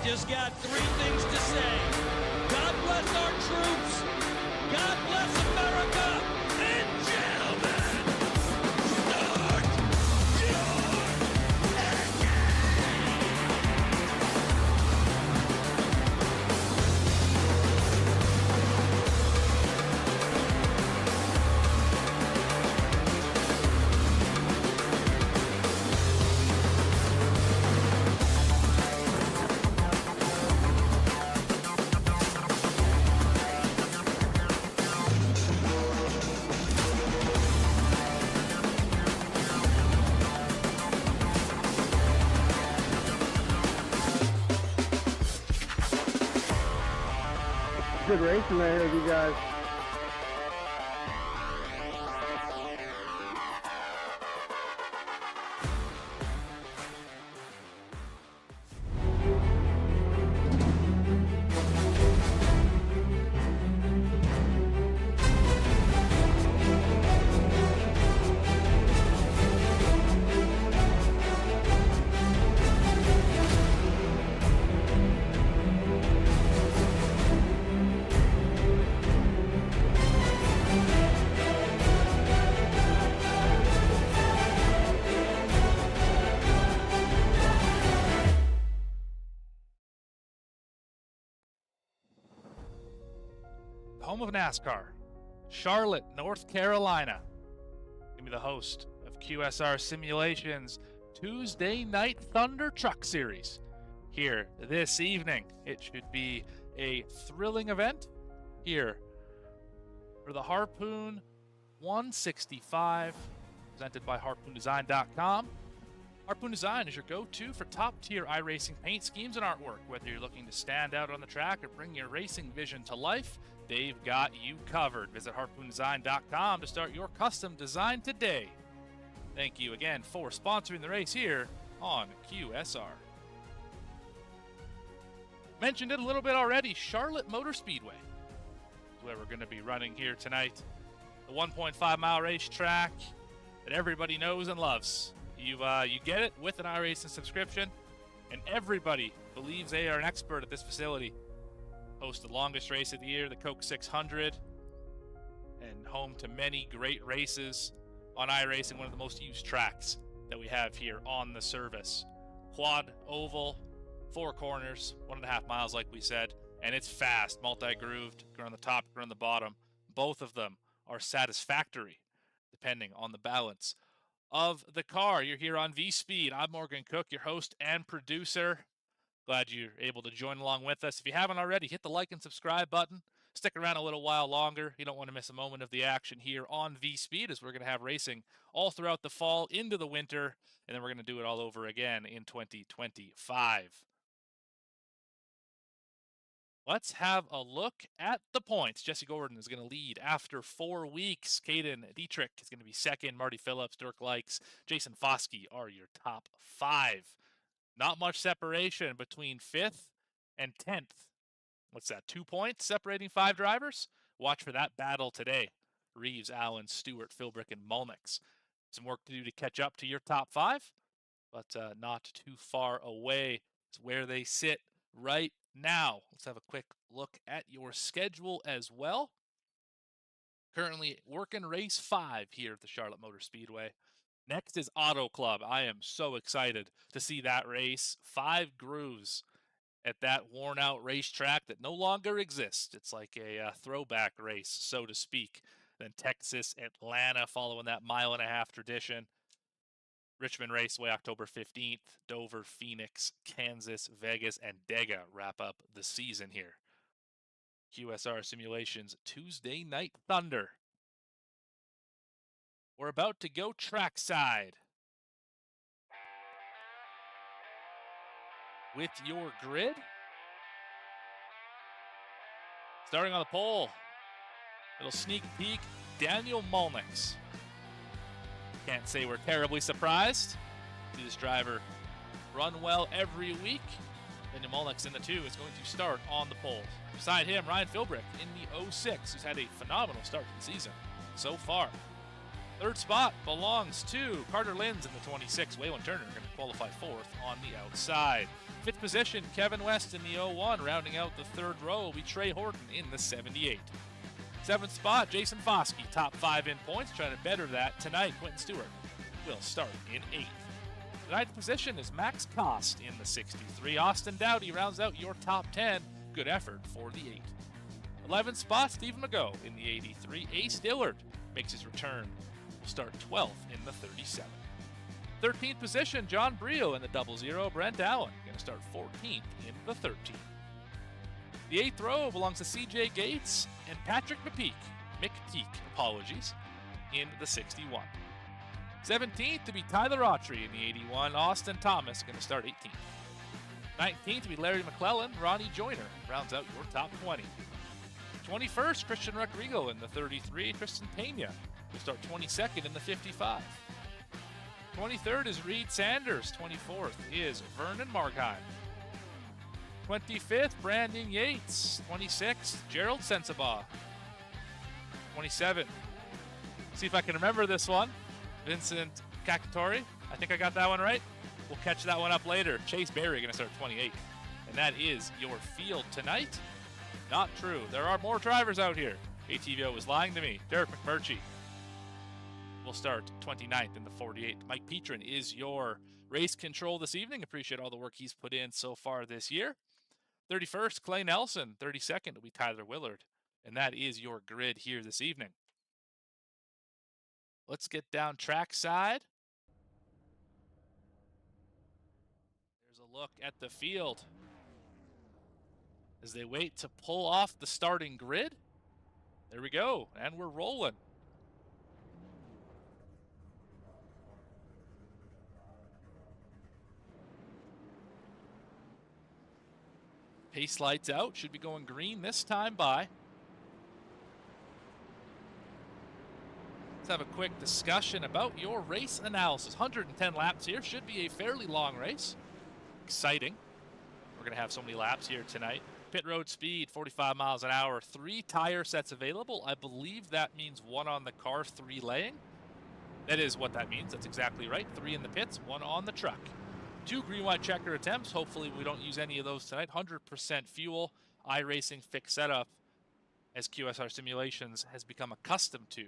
just got three things to say. God bless our troops. God bless America. And gentlemen, start your engine. Good racing there with you guys. Home of NASCAR, Charlotte, North Carolina. Give me the host of QSR Simulations Tuesday Night Thunder Truck Series here this evening. It should be a thrilling event here for the Harpoon 165, presented by HarpoonDesign.com. Harpoon Design is your go-to for top-tier iRacing paint schemes and artwork. Whether you're looking to stand out on the track or bring your racing vision to life, they've got you covered. Visit HarpoonDesign.com to start your custom design today. Thank you again for sponsoring the race here on QSR. Mentioned it a little bit already, Charlotte Motor Speedway is where we're going to be running here tonight. The 1.5-mile racetrack that everybody knows and loves. You get it with an iRacing subscription, and everybody believes they are an expert at this facility. Host the longest race of the year, the Coke 600, and home to many great races on iRacing, one of the most used tracks that we have here on the service. Quad, oval, 4 corners, 1.5 miles like we said, and it's fast, multi-grooved, go on the top, go on the bottom. Both of them are satisfactory, depending on the balance of the car. You're here on V-Speed. I'm Morgan Cook, your host and producer. Glad you're able to join along with us. If you haven't already, hit the like and subscribe button. Stick around a little while longer. You don't want to miss a moment of the action here on V-Speed, as we're going to have racing all throughout the fall into the winter, and then we're going to do it all over again in 2025. Let's have a look at the points. Jesse Gordon is going to lead after 4 weeks. Caden Dietrich is going to be second. Marty Phillips, Dirk Likes, Jason Foskey are your top 5. Not much separation between 5th and 10th. What's that, 2 points separating 5 drivers? Watch for that battle today. Reeves, Allen, Stewart, Philbrick, and Mulnix. Some work to do to catch up to your top 5, but not too far away. It's where they sit right now. Let's have a quick look at your schedule as well. Currently working race 5 here at the Charlotte Motor Speedway. Next is Auto Club. I am so excited to see that race. 5 grooves at that worn-out racetrack that no longer exists. It's like a throwback race, so to speak. Then Texas, Atlanta, following that 1.5-mile tradition. Richmond Raceway, October 15th. Dover, Phoenix, Kansas, Vegas, and Dega wrap up the season here. QSR Simulations Tuesday Night Thunder. We're about to go trackside with your grid. Starting on the pole, little sneak peek, Daniel Mulnix. Can't say we're terribly surprised. See this driver run well every week. Daniel Mulnix in the 2 is going to start on the pole. Beside him, Ryan Philbrick in the 06, who's had a phenomenal start to the season so far. Third spot belongs to Carter Linz in the 26. Waylon Turner going to qualify fourth on the outside. Fifth position, Kevin West in the 01. Rounding out the third row will be Trey Horton in the 78. Seventh spot, Jason Foskey, top 5 in points, trying to better that tonight. Quentin Stewart will start in 8th. The 9th position is Max Kost in the 63. Austin Dowdy rounds out your top 10. Good effort for the 8. 11th spot, Stephen McGough in the 83. Ace Dillard makes his return. Will start 12th in the 37. 13th position, John Brio in the 00. Brent Allen going to start 14th in the 13th. The 8th row belongs to CJ Gates and Patrick McPeak, apologies, in the 61. 17th to be Tyler Autry in the 81. Austin Thomas going to start 18th. 19th to be Larry McClellan. Ronnie Joyner rounds out your top 20. 21st, Christian Rodrigo in the 33. Tristan Pena will start 22nd in the 55. 23rd is Reed Sanders. 24th is Vernon Markheim. 25th, Brandon Yates. 26th, Gerald Sensabaugh. 27. See if I can remember this one. Vincent Kakatori. I think I got that one right. We'll catch that one up later. Chase Berry going to start 28th. And that is your field tonight. Not true. There are more drivers out here. ATVO was lying to me. Derek McMurtry will start 29th in the 48th. Mike Petrin is your race control this evening. Appreciate all the work he's put in so far this year. 31st, Clay Nelson. 32nd will be Tyler Willard. And that is your grid here this evening. Let's get down trackside. There's a look at the field as they wait to pull off the starting grid. There we go, and we're rolling. Pace lights out, should be going green this time by. Let's have a quick discussion about your race analysis. 110 laps here, should be a fairly long race. Exciting. We're going to have so many laps here tonight. Pit road speed, 45 miles an hour. 3 tire sets available. I believe that means 1 on the car, 3 laying. That is what that means. That's exactly right. 3 in the pits, 1 on the truck. 2 green, white checker attempts. Hopefully we don't use any of those tonight. 100% fuel, iRacing fixed setup, as QSR Simulations has become accustomed to.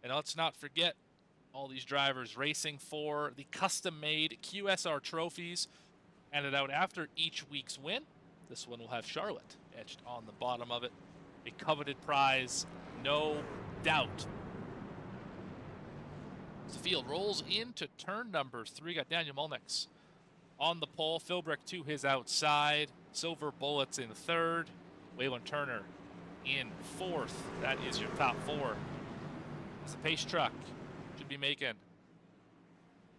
And let's not forget all these drivers racing for the custom-made QSR trophies handed out after each week's win. This one will have Charlotte etched on the bottom of it. A coveted prize, no doubt. As the field rolls into turn number 3, got Daniel Molnix on the pole. Philbrick to his outside. Silver Bullets in 3rd. Waylon Turner in 4th. That is your top 4. As the pace truck should be making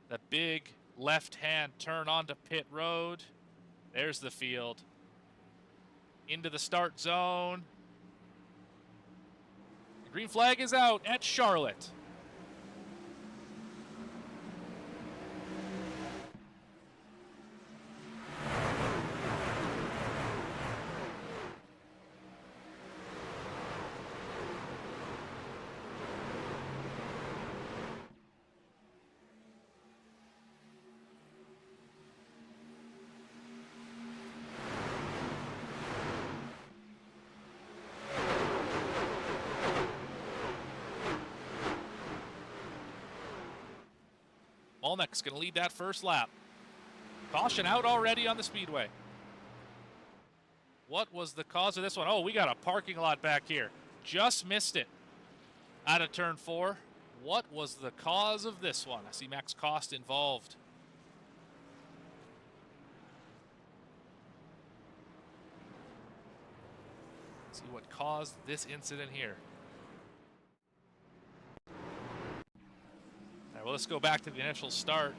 the big left-hand turn onto pit road. There's the field. Into the start zone. The green flag is out at Charlotte. Molnix going to lead that first lap. Caution out already on the speedway. What was the cause of this one? Oh, we got a parking lot back here. Just missed it out of turn 4. What was the cause of this one? I see Max Kost involved. Let's see what caused this incident here. Well, let's go back to the initial start.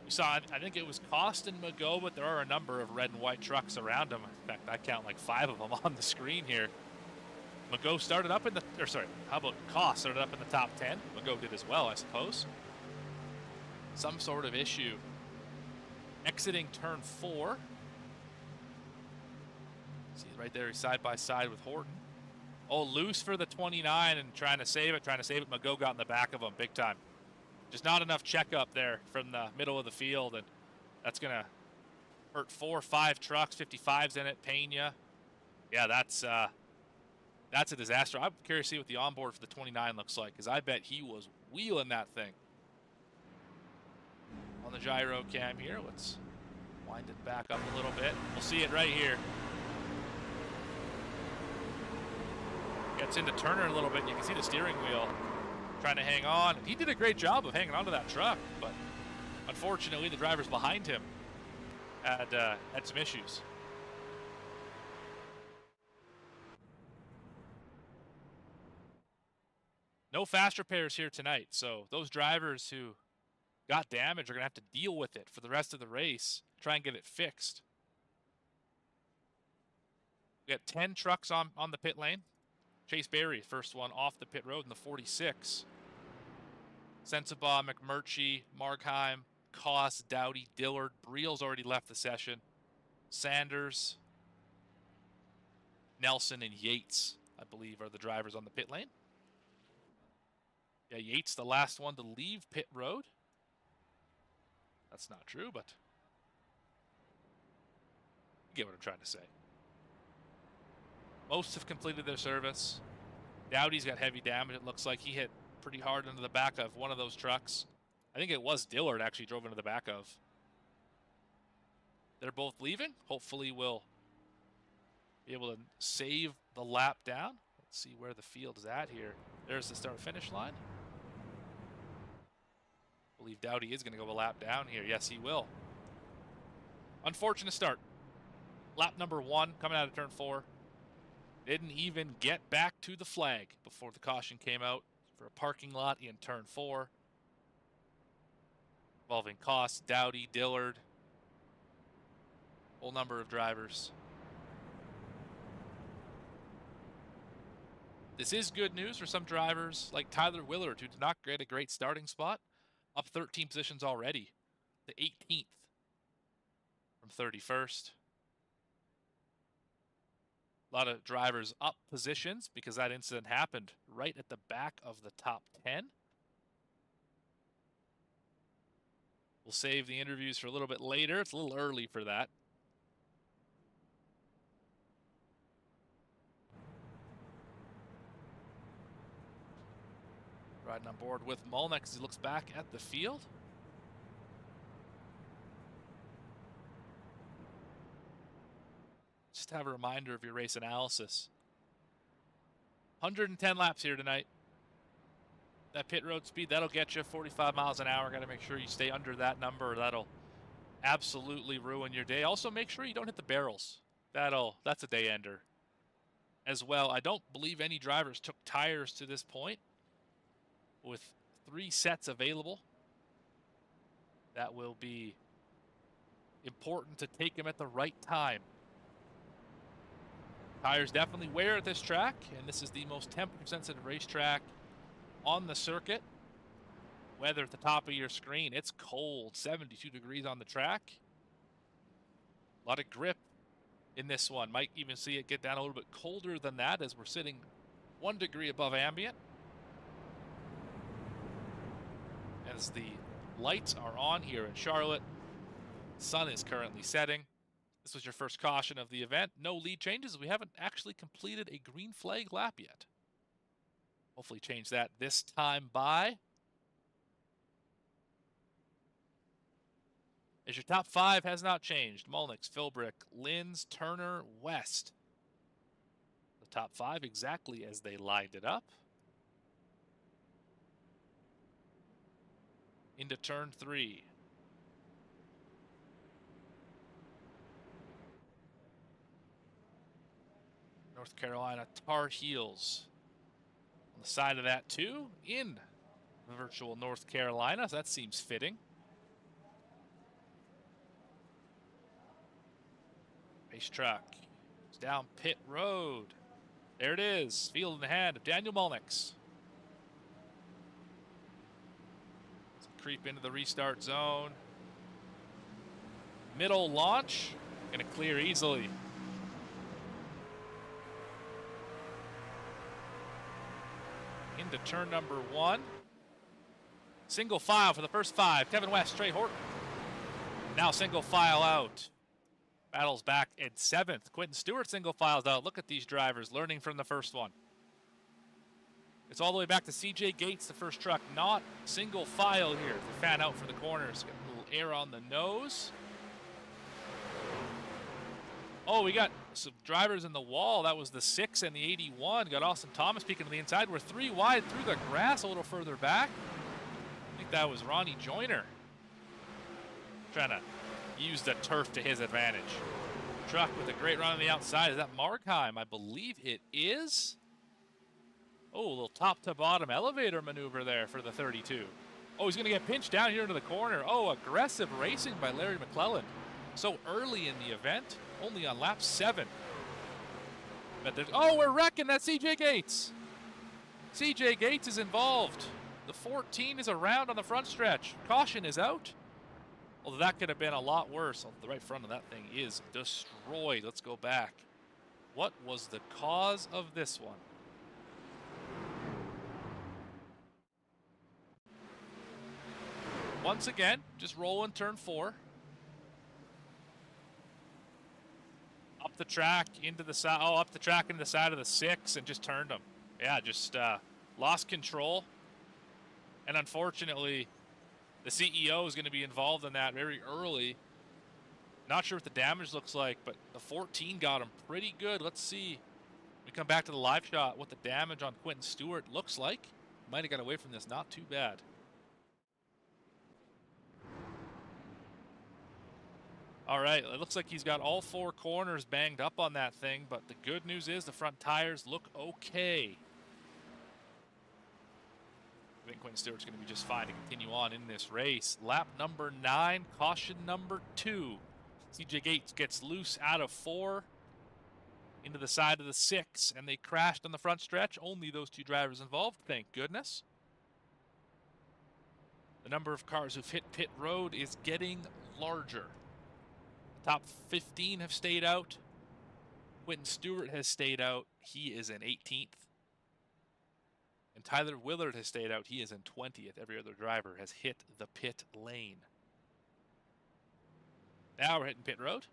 We saw, I think it was Kost and Mago, but there are a number of red and white trucks around them. In fact, I count like 5 of them on the screen here. Mago started up in the, or sorry, how about Kost started up in the top 10? Mago did as well, I suppose. Some sort of issue. Exiting turn 4. See right there, he's side by side with Horton. Oh, loose for the 29 and trying to save it. Mago got in the back of him big time. Just not enough checkup there from the middle of the field, and that's going to hurt 4 or 5 trucks, 55s in it, Pena. Yeah, that's a disaster. I'm curious to see what the onboard for the 29 looks like, because I bet he was wheeling that thing. On the gyro cam here, let's wind it back up a little bit. We'll see it right here. Gets into Turner a little bit, and you can see the steering wheel trying to hang on. He did a great job of hanging onto that truck, but unfortunately the drivers behind him had some issues. No fast repairs here tonight, so those drivers who got damage are going to have to deal with it for the rest of the race, try and get it fixed. We got 10 trucks on the pit lane. Chase Berry, first one off the pit road in the 46. Sensabaugh, McMurtry, Markheim, Koss, Dowdy, Dillard. Briel's already left the session. Sanders, Nelson, and Yates, I believe, are the drivers on the pit lane. Yeah, Yates, the last one to leave pit road. That's not true, but you get what I'm trying to say. Most have completed their service. Dowdy's got heavy damage. It looks like he hit pretty hard into the back of one of those trucks. I think it was Dillard actually drove into the back of. They're both leaving. Hopefully we'll be able to save the lap down. Let's see where the field is at here. There's the start-finish line. I believe Dowdy is going to go a lap down here. Yes, he will. Unfortunate start. Lap number 1 coming out of turn 4. Didn't even get back to the flag before the caution came out for a parking lot in turn 4. Involving Koss, Dowdy, Dillard. Whole number of drivers. This is good news for some drivers like Tyler Willard, who did not get a great starting spot. Up 13 positions already. The 18th from 31st. A lot of drivers up positions because that incident happened right at the back of the top 10. We'll save the interviews for a little bit later. It's a little early for that. Riding on board with Molnick as he looks back at the field. Just have a reminder of your race analysis. 110 laps here tonight. That pit road speed, that'll get you 45 miles an hour. Got to make sure you stay under that number. That'll absolutely ruin your day. Also, make sure you don't hit the barrels. That's a day ender as well. I don't believe any drivers took tires to this point. With 3 sets available, that will be important to take them at the right time. Tires definitely wear at this track, and this is the most temperature-sensitive racetrack on the circuit. Weather at the top of your screen, it's cold, 72 degrees on the track. A lot of grip in this one. Might even see it get down a little bit colder than that as we're sitting 1 degree above ambient. As the lights are on here in Charlotte, the sun is currently setting. This was your first caution of the event. No lead changes. We haven't actually completed a green flag lap yet. Hopefully change that this time by. As your top 5 has not changed. Molnix, Philbrick, Linz, Turner, West. The top 5 exactly as they lined it up. Into turn 3. North Carolina Tar Heels. On the side of that too, in virtual North Carolina, so that seems fitting. Race truck. It's down pit road. There it is. Field in the hand of Daniel Molnix. Creep into the restart zone. Middle launch. Going to clear easily. into turn number 1. Single file for the first 5. Kevin West, Trey Horton. Now single file out. Battles back in 7th. Quentin Stewart single files out. Look at these drivers learning from the first one. It's all the way back to CJ Gates, the first truck, not single file here. The fan out for the corners. Get a little air on the nose. Oh, we got some drivers in the wall. That was the 6 and the 81. Got Austin Thomas peeking to the inside. We're 3 wide through the grass a little further back. I think that was Ronnie Joyner trying to use the turf to his advantage. Truck with a great run on the outside. Is that Markheim? I believe it is. Oh, a little top to bottom elevator maneuver there for the 32. Oh, he's going to get pinched down here into the corner. Oh, aggressive racing by Larry McClellan. So early in the event, only on lap 7. But there's, oh, we're wrecking that CJ Gates. CJ Gates is involved. The 14 is around on the front stretch. Caution is out. Although that could have been a lot worse. The right front of that thing is destroyed. Let's go back. What was the cause of this one? Once again, just rolling turn 4. Up the track into the side. Oh, up the track into the side of the 6 and just turned him. Yeah, just lost control. And unfortunately, the CEO is going to be involved in that very early. Not sure what the damage looks like, but the 14 got him pretty good. Let's see. We come back to the live shot, what the damage on Quentin Stewart looks like. Might have got away from this. Not too bad. All right, it looks like he's got all 4 corners banged up on that thing, but the good news is the front tires look okay. I think Quentin Stewart's going to be just fine to continue on in this race. Lap number 9, caution number 2. CJ Gates gets loose out of 4 into the side of the 6, and they crashed on the front stretch. Only those 2 drivers involved, thank goodness. The number of cars who've hit pit road is getting larger. Top 15 have stayed out. Quentin Stewart has stayed out. He is in 18th. And Tyler Willard has stayed out. He is in 20th. Every other driver has hit the pit lane. Now we're hitting pit road.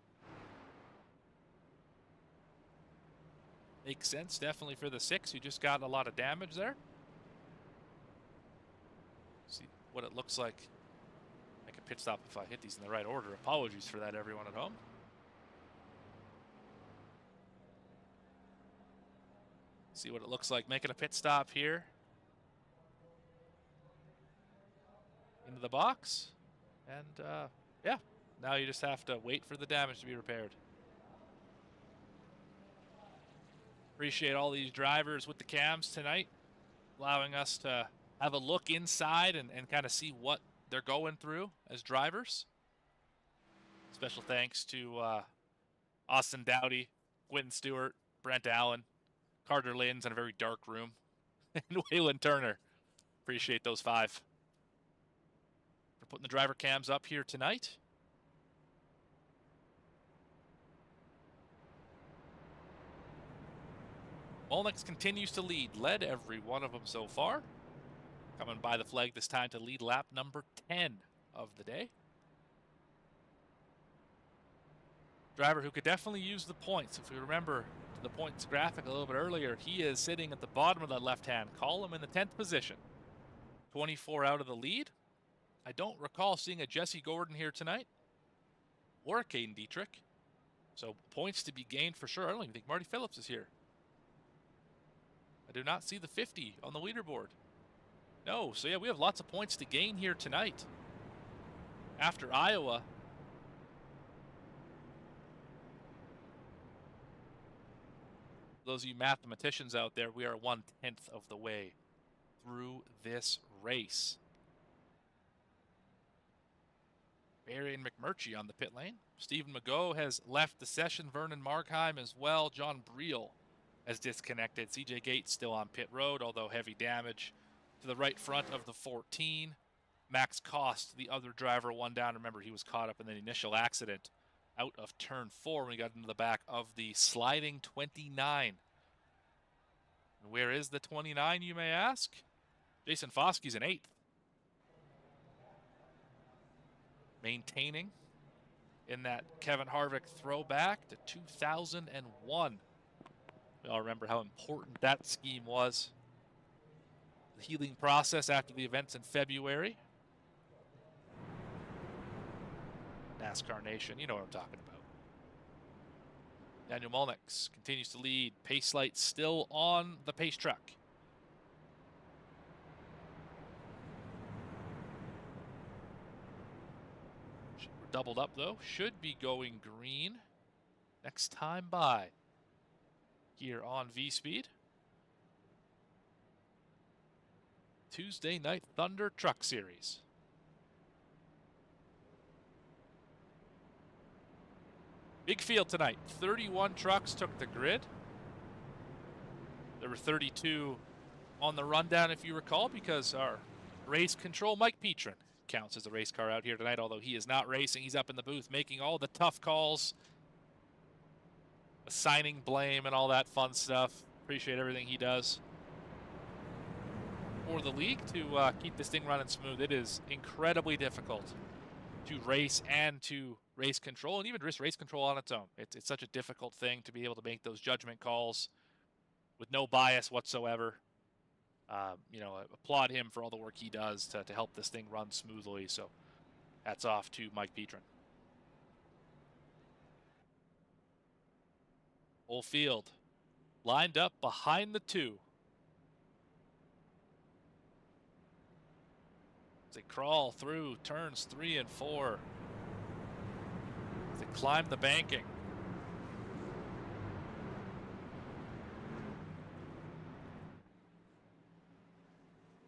Makes sense, definitely, for the 6, who just got a lot of damage there. See what it looks like. Make a pit stop if I hit these in the right order. Apologies for that, everyone at home. See what it looks like making a pit stop here. Into the box. And, yeah, now you just have to wait for the damage to be repaired. Appreciate all these drivers with the cams tonight, allowing us to have a look inside and kind of see what they're going through as drivers. Special thanks to Austin Dowdy, Quentin Stewart, Brent Allen, Carter Linz in a very dark room, and Waylon Turner. Appreciate those 5 for putting the driver cams up here tonight. Molnix continues to lead. Led every one of them so far. Coming by the flag this time to lead lap number 10 of the day. Driver who could definitely use the points. If we remember the points graphic a little bit earlier, he is sitting at the bottom of that left-hand column in the 10th position. 24 out of the lead. I don't recall seeing a Jesse Gordon here tonight or a Caden Dietrich. So points to be gained for sure. I don't even think Marty Phillips is here. I do not see the 50 on the leaderboard. No, so yeah, we have lots of points to gain here tonight. After Iowa. Those of you mathematicians out there, we are 1/10 of the way through this race. Arian McMurtry on the pit lane. Stephen Mago has left the session. Vernon Markheim as well. John Briel has disconnected. CJ Gates still on pit road, although heavy damage to the right front of the 14. Max Cost, the other driver, one down. Remember, he was caught up in the initial accident out of turn 4 when we got into the back of the sliding 29. And where is the 29, you may ask? Jason Foskey's in 8th. Maintaining in that Kevin Harvick throwback to 2001. We all remember how important that scheme was. The healing process after the events in February. NASCAR Nation, you know what I'm talking about. Daniel Molnix continues to lead. Pace light still on the pace truck. We're doubled up though. Should be going green next time by here on V-Speed. Tuesday Night Thunder Truck Series. Big field tonight. 31 trucks took the grid. There were 32 on the rundown, if you recall, because our race control, Mike Petrin, counts as a race car out here tonight, although he is not racing. He's up in the booth making all the tough calls, assigning blame and all that fun stuff. Appreciate everything he does for the league to keep this thing running smooth. It is incredibly difficult to race and to race control, and even just race control on its own. It's such a difficult thing to be able to make those judgment calls with no bias whatsoever. You know, applaud him for all the work he does to help this thing run smoothly. So hats off to Mike Petrin. Whole field lined up behind the 2. As they crawl through turns 3 and 4. As they climb the banking.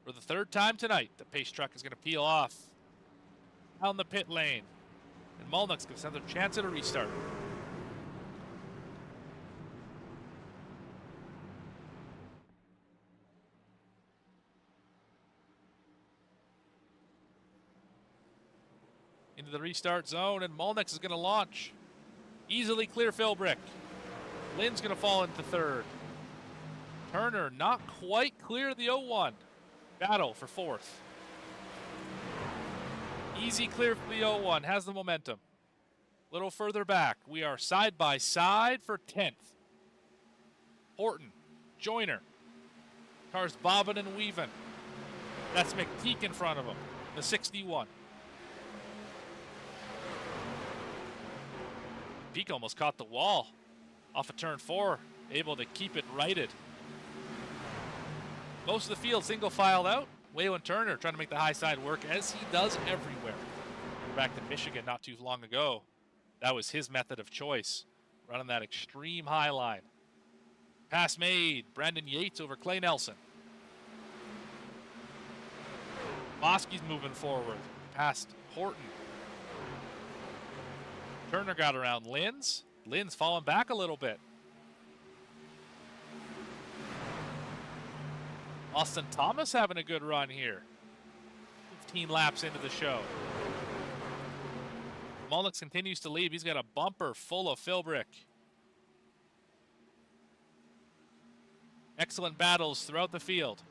For the 3rd time tonight, the pace truck is going to peel off down the pit lane. And Molnix gives another chance at a restart. Into the restart zone, and Molnix is going to launch. Easily clear Philbrick. Lynn's going to fall into 3rd. Turner not quite clear the 0-1. Battle for 4th. Easy clear for the 0-1. Has the momentum. A little further back. We are side by side for 10th. Horton. Joyner. Cars bobbing and weaving. That's McPeak in front of him. The 61. Peak almost caught the wall off of turn 4, able to keep it righted. Most of the field single filed out. Waylon Turner trying to make the high side work, as he does everywhere. We're back to Michigan not too long ago. That was his method of choice, running that extreme high line. Pass made. Brandon Yates over Clay Nelson. Foskey's moving forward. Past Horton. Turner got around Lynn's. Lynn's falling back a little bit. Austin Thomas having a good run here. 15 laps into the show. Molnix continues to lead. He's got a bumper full of Philbrick. Excellent battles throughout the field.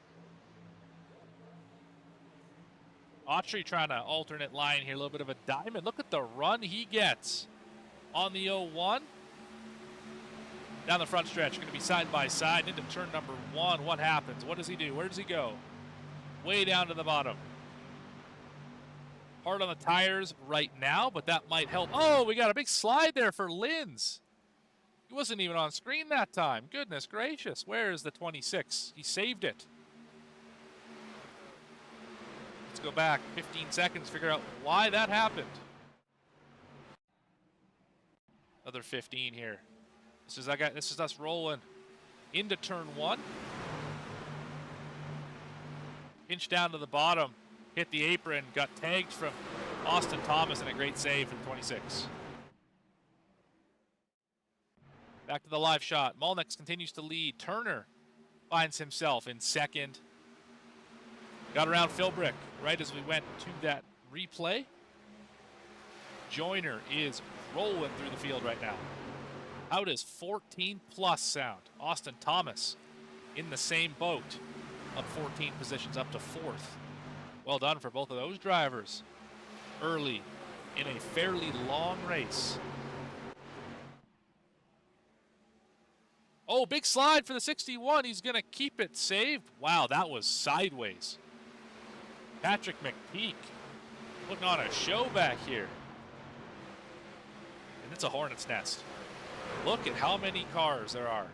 Autry trying to alternate line here, a little bit of a diamond. Look at the run he gets on the 0-1. Down the front stretch, going to be side by side into turn number 1. What happens? What does he do? Where does he go? Way down to the bottom. Hard on the tires right now, but that might help. Oh, we got a big slide there for Linz. He wasn't even on screen that time. Goodness gracious. Where is the 26? He saved it. Let's go back 15 seconds, figure out why that happened. Another 15 here. This is us rolling into turn 1. Pinch down to the bottom, hit the apron, got tagged from Austin Thomas, and a great save from 26. Back to the live shot. Molnix continues to lead. Turner finds himself in 2nd. Got around Philbrick right as we went to that replay. Joyner is rolling through the field right now. How does 14 plus sound? Austin Thomas in the same boat. up 14 positions up to 4th. Well done for both of those drivers early in a fairly long race. Oh, big slide for the 61. He's going to keep it saved. Wow, that was sideways. Patrick McPeak putting on a show back here. And it's a hornet's nest. Look at how many cars there are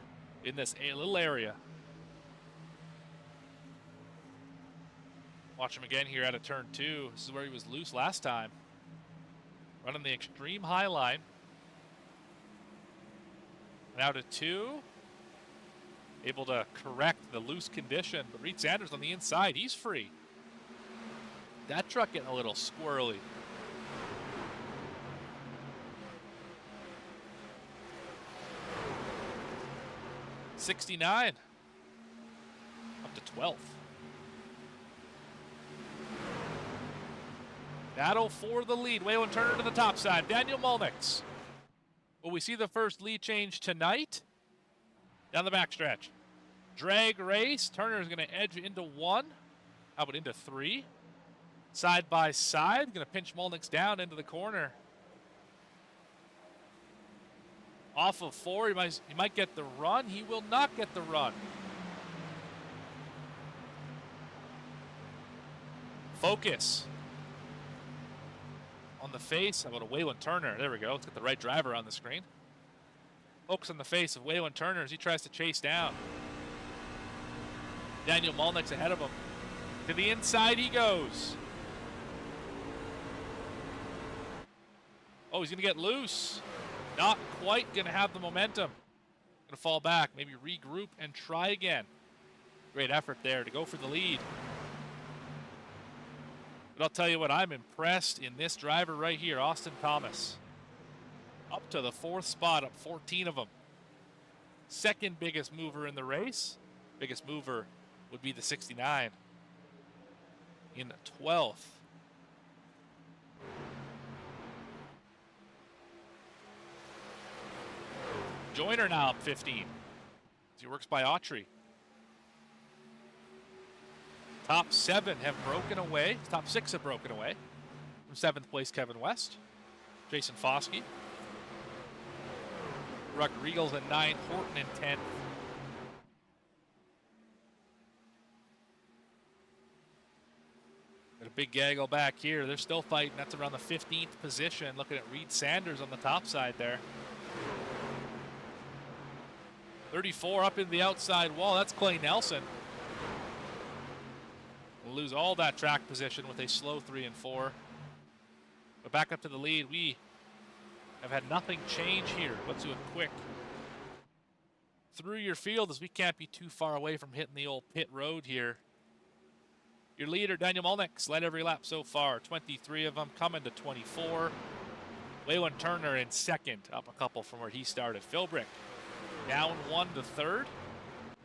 in this little area. Watch him again here out of turn 2. This is where he was loose last time. Running the extreme high line. And out of 2. Able to correct the loose condition. But Reed Sanders on the inside, he's free. That truck getting a little squirrely. '69 up to 12th. Battle for the lead. Waylon Turner to the top side. Daniel Mulnix. Will we see the first lead change tonight? Down the backstretch. Drag race. Turner is going to edge into 1. How about into 3? Side by side. Going to pinch Mulnix down into the corner. Off of 4. He might get the run. He will not get the run. Focus. On the face. How about a Waylon Turner? There we go. Let's get the right driver on the screen. Focus on the face of Waylon Turner as he tries to chase down. Daniel Mulnix ahead of him. To the inside he goes. Oh, he's going to get loose. Not quite going to have the momentum. Going to fall back, maybe regroup and try again. Great effort there to go for the lead. But I'll tell you what, I'm impressed in this driver right here, Austin Thomas. Up to the 4th spot, up 14 of them. Second biggest mover in the race. Biggest mover would be the 69 in 12th. Joyner now up 15 as he works by Autry. Top 7 have broken away. Top 6 have broken away. From 7th place, Kevin West. Jason Foskey. Ruck Regals in 9th. Horton in 10th. Got a big gaggle back here. They're still fighting. That's around the 15th position. Looking at Reed Sanders on the top side there. 34 up in the outside wall. That's Clay Nelson. We'll lose all that track position with a slow 3 and 4. But back up to the lead. We have had nothing change here. Let's do a quick through your field as we can't be too far away from hitting the old pit road here. Your leader, Daniel Mulnix, led every lap so far. 23 of them coming to 24. Waylon Turner in 2nd, up a couple from where he started. Philbrick down 1 to 3rd.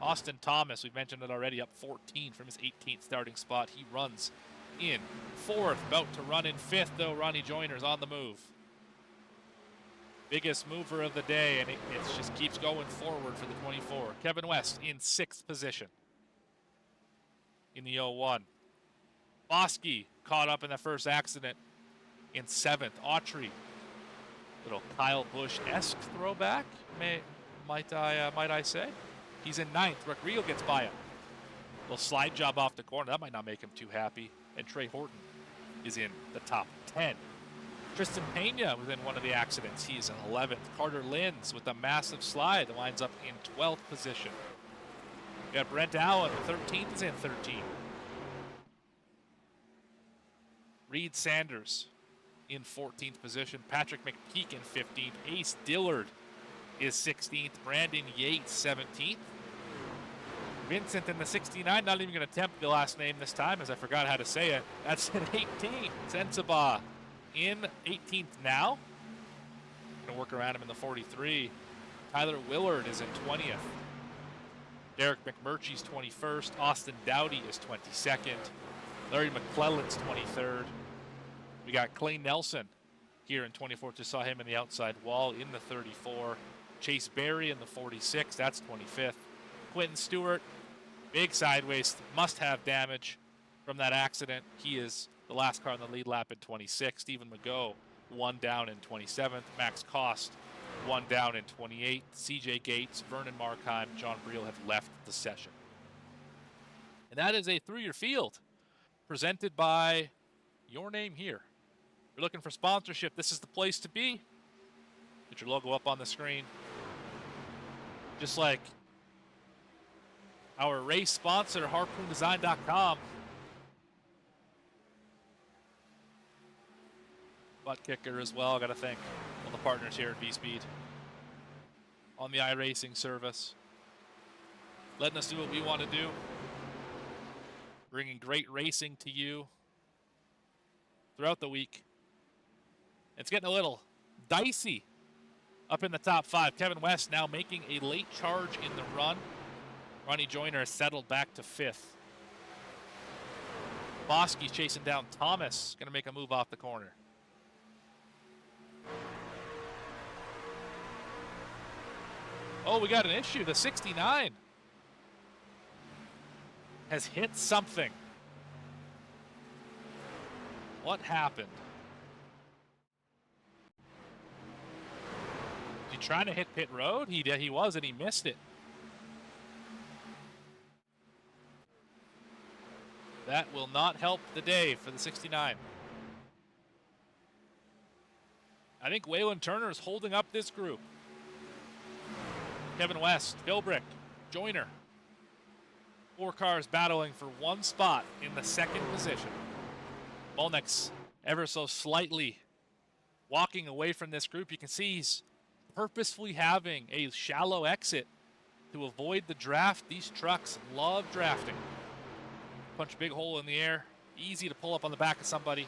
Austin Thomas, we mentioned it already, up 14 from his 18th starting spot. He runs in 4th, about to run in 5th, though. Ronnie Joyner's on the move. Biggest mover of the day, and it just keeps going forward for the 24. Kevin West in 6th position in the 01. Foskey caught up in the first accident in 7th. Autry, little Kyle Busch-esque throwback, might I say. He's in 9th. Rick Reel gets by him. Little slide job off the corner. That might not make him too happy. And Trey Horton is in the top 10. Tristan Pena was in one of the accidents. He's in 11th. Carter Linz with a massive slide that winds up in 12th position. We got Brent Allen, 13th, is in 13. Reed Sanders in 14th position. Patrick McPeak in 15th. Ace Dillard is 16th. Brandon Yates, 17th. Vincent in the 69, not even going to attempt the last name this time as I forgot how to say it. That's in 18th. Sensabaugh in 18th now. Going to work around him in the 43. Tyler Willard is in 20th. Derek McMurtry's 21st. Austin Dowdy is 22nd. Larry McClellan's 23rd. We got Clay Nelson here in 24th. Just saw him in the outside wall in the 34. Chase Berry in the 46. That's 25th. Quentin Stewart Big sideways, must-have damage from that accident. He is the last car on the lead lap in 26th. Stephen McGough, 1 down in 27th. Max Cost, 1 down in 28th. CJ Gates, Vernon Markheim, John Briel have left the session. And that is a Through Your Field presented by your name here. If you're looking for sponsorship, this is the place to be. Get your logo up on the screen. Just like our race sponsor, HarpoonDesign.com. Butt kicker as well. Got to thank all the partners here at V-Speed on the iRacing service, letting us do what we want to do, bringing great racing to you throughout the week. It's getting a little dicey up in the top 5. Kevin West now making a late charge in the run. Ronnie Joyner has settled back to 5th. Bosky's chasing down Thomas, going to make a move off the corner. Oh, we got an issue. The 69 has hit something. What happened? Was he trying to hit pit road? He was, and he missed it. That will not help the day for the 69. I think Waylon Turner is holding up this group. Kevin West, Philbrick, Joyner. 4 cars battling for 1 spot in the 2nd position. Molnick's ever so slightly walking away from this group. You can see he's purposefully having a shallow exit to avoid the draft. These trucks love drafting. Punch a big hole in the air. Easy to pull up on the back of somebody.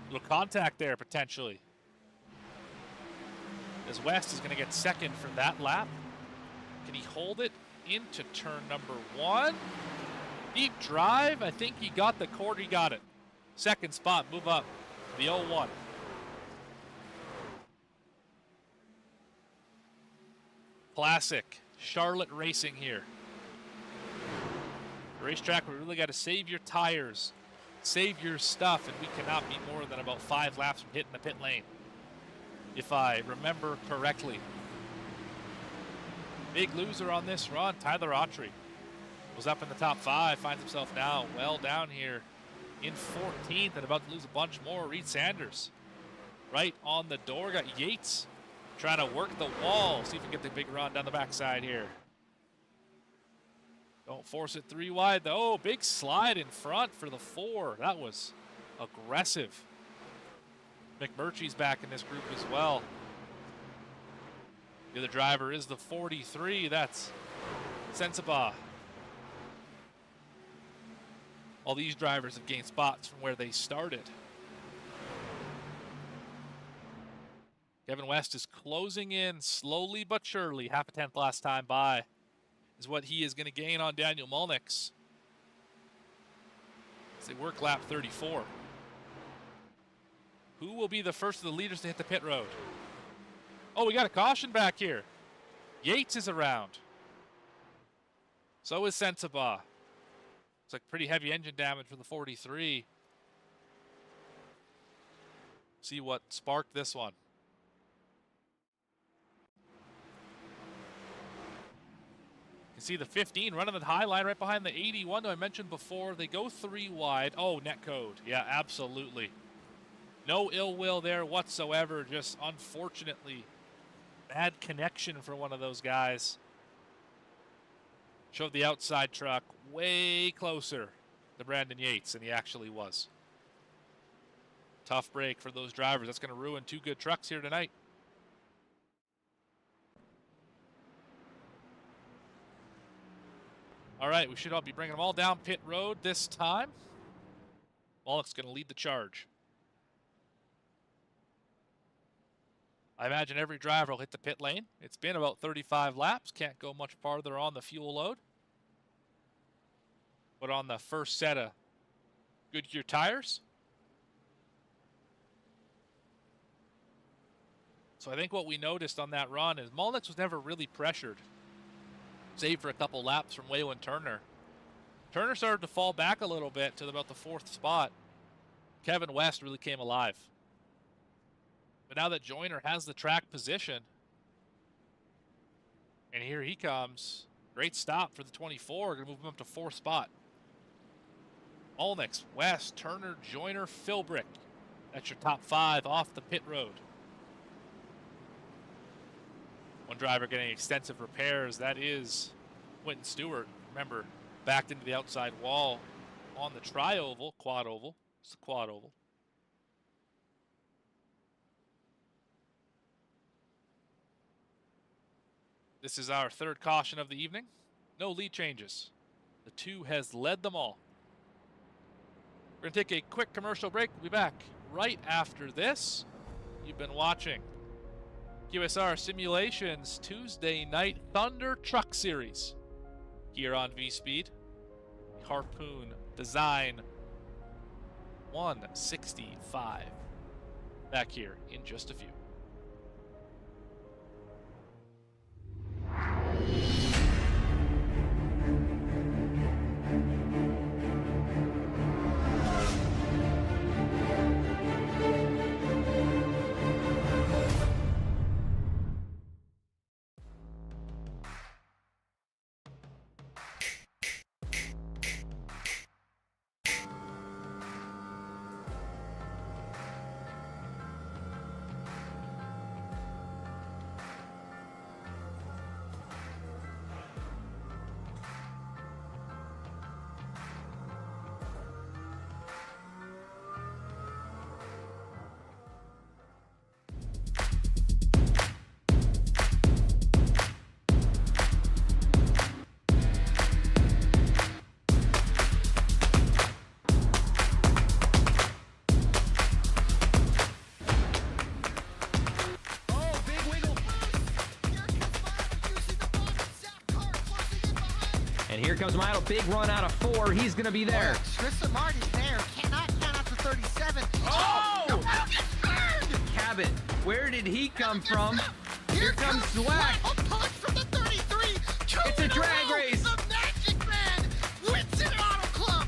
Little contact there, potentially. As West is going to get 2nd for that lap. Can he hold it into turn number 1? Deep drive. I think he got the quarter. He got it. 2nd spot. Move up. The 0-1. Classic Charlotte racing here. Racetrack, we really got to save your tires, save your stuff, and we cannot be more than about 5 laps from hitting the pit lane, if I remember correctly. Big loser on this run, Tyler Autry was up in the top 5, finds himself now well down here in 14th and about to lose a bunch more. Reed Sanders right on the door. Got Yates trying to work the wall, see if we can get the big run down the backside here. Don't force it 3 wide, though. Oh, big slide in front for the 4. That was aggressive. McMurtry's back in this group as well. The other driver is the 43. That's Sensabaugh. All these drivers have gained spots from where they started. Kevin West is closing in slowly but surely. Half a tenth last time by is what he is going to gain on Daniel Molnick's. As they work lap 34. Who will be the first of the leaders to hit the pit road? Oh, we got a caution back here. Yates is around. So is Sensabaugh. It's like pretty heavy engine damage for the 43. See what sparked this one. You see the 15 running the high line right behind the 81 that I mentioned before. They go 3 wide. Oh, net code. Yeah, absolutely. No ill will there whatsoever. Just unfortunately bad connection for one of those guys. Showed the outside truck way closer to Brandon Yates than he actually was. Tough break for those drivers. That's going to ruin 2 good trucks here tonight. All right, we should all be bringing them all down pit road this time. Molnick's going to lead the charge. I imagine every driver will hit the pit lane. It's been about 35 laps. Can't go much farther on the fuel load. But on the first set of Goodyear tires. So I think what we noticed on that run is Molnick was never really pressured save for a couple laps from Waylon Turner. Turner started to fall back a little bit to about the 4th spot. Kevin West really came alive. But now that Joyner has the track position, and here he comes. Great stop for the 24. Going to move him up to 4th spot. Olnix, West, Turner, Joyner, Philbrick. That's your top 5 off the pit road. One driver getting extensive repairs. That is Quentin Stewart. Remember, backed into the outside wall on the tri-oval, quad oval. It's the quad oval. This is our 3rd caution of the evening. No lead changes. The 2 has led them all. We're going to take a quick commercial break. We'll be back right after this. You've been watching QSR Simulations Tuesday Night Thunder Truck Series here on V-Speed. Harpoon Design 165. Back here in just a few. And here comes Milo, big run out of 4. He's going to be there. Tristan Martin's there. Cannot count out to 37. Oh! No, gets burned! Cabot, where did he come from? Here comes Zwack. A punch from the 33. It's a drag race. The Magic Man wins it Auto Club.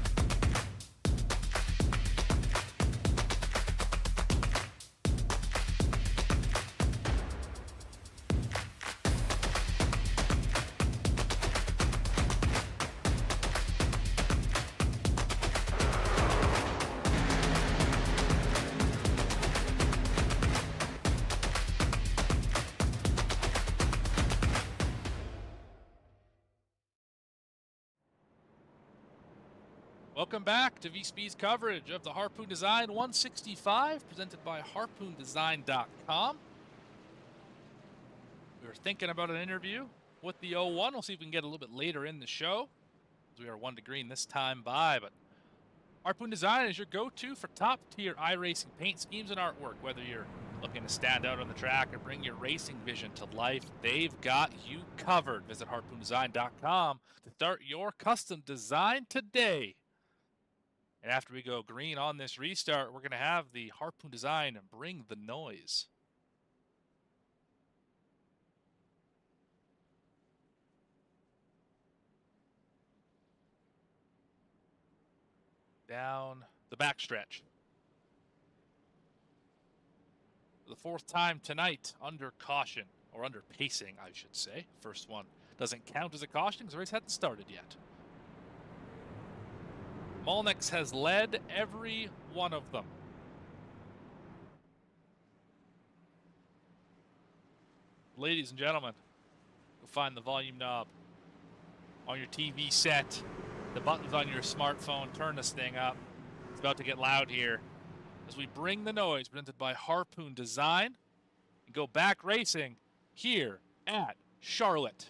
Welcome back to V-Speed's coverage of the Harpoon Design 165, presented by HarpoonDesign.com. We were thinking about an interview with the 01. We'll see if we can get a little bit later in the show, as we are 1 to green this time by. But Harpoon Design is your go-to for top-tier iRacing paint schemes and artwork. Whether you're looking to stand out on the track or bring your racing vision to life, they've got you covered. Visit HarpoonDesign.com to start your custom design today. And after we go green on this restart, we're going to have the Harpoon Design bring the noise. Down the backstretch. For the 4th time tonight, under caution, or under pacing, I should say. First one doesn't count as a caution because the race hadn't started yet. Molnix has led every one of them. Ladies and gentlemen, you'll find the volume knob on your TV set, the buttons on your smartphone. Turn this thing up. It's about to get loud here as we bring the noise, presented by Harpoon Design, and go back racing here at Charlotte.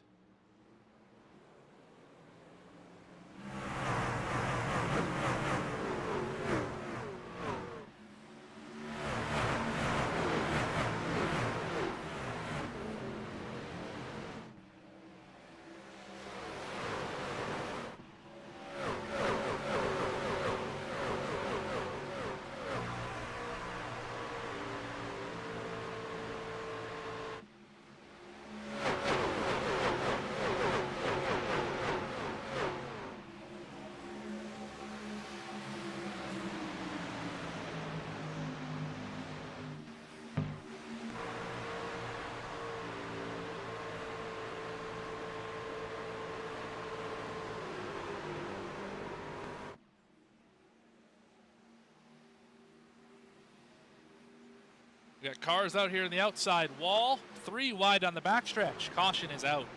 We got cars out here in the outside wall. 3 wide on the backstretch. Caution is out.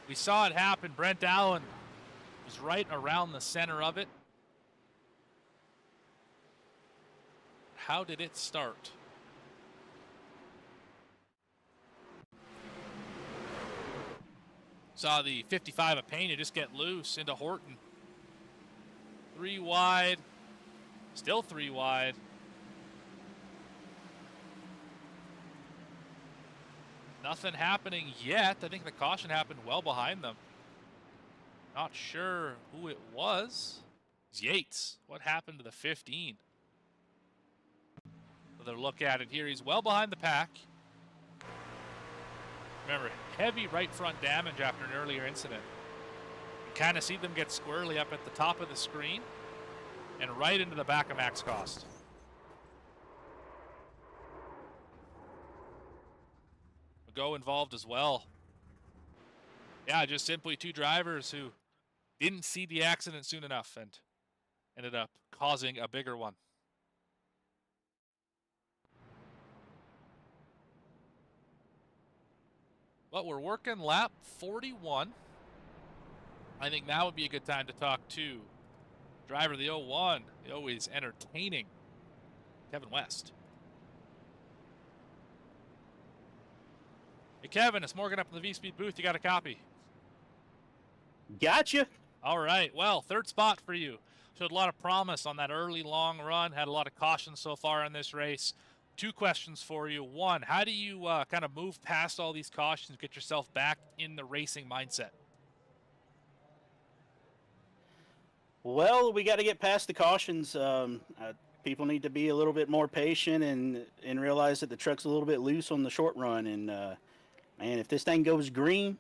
We saw it happen. Brent Allen was right around the center of it. How did it start? Saw the 55 of Pena just get loose into Horton. 3 wide. Still 3 wide. Nothing happening yet. I think the caution happened well behind them. Not sure who it was. It's Yates. What happened to the 15? Another look at it here. He's well behind the pack. Remember, heavy right front damage after an earlier incident. You kind of see them get squarely up at the top of the screen and right into the back of Max Cost. Go involved as well. Yeah, just simply 2 drivers who didn't see the accident soon enough and ended up causing a bigger one. But we're working lap 41. I think now would be a good time to talk to driver of the 01, the always entertaining Kevin West. Hey, Kevin, it's Morgan up in the V-Speed booth. You got a copy? Gotcha. All right. Well, 3rd spot for you. Showed a lot of promise on that early long run. Had a lot of caution so far in this race. 2 questions for you. 1, how do you kind of move past all these cautions, get yourself back in the racing mindset? Well, we got to get past the cautions. People need to be a little bit more patient and realize that the truck's a little bit loose on the short run. And, man, if this thing goes green,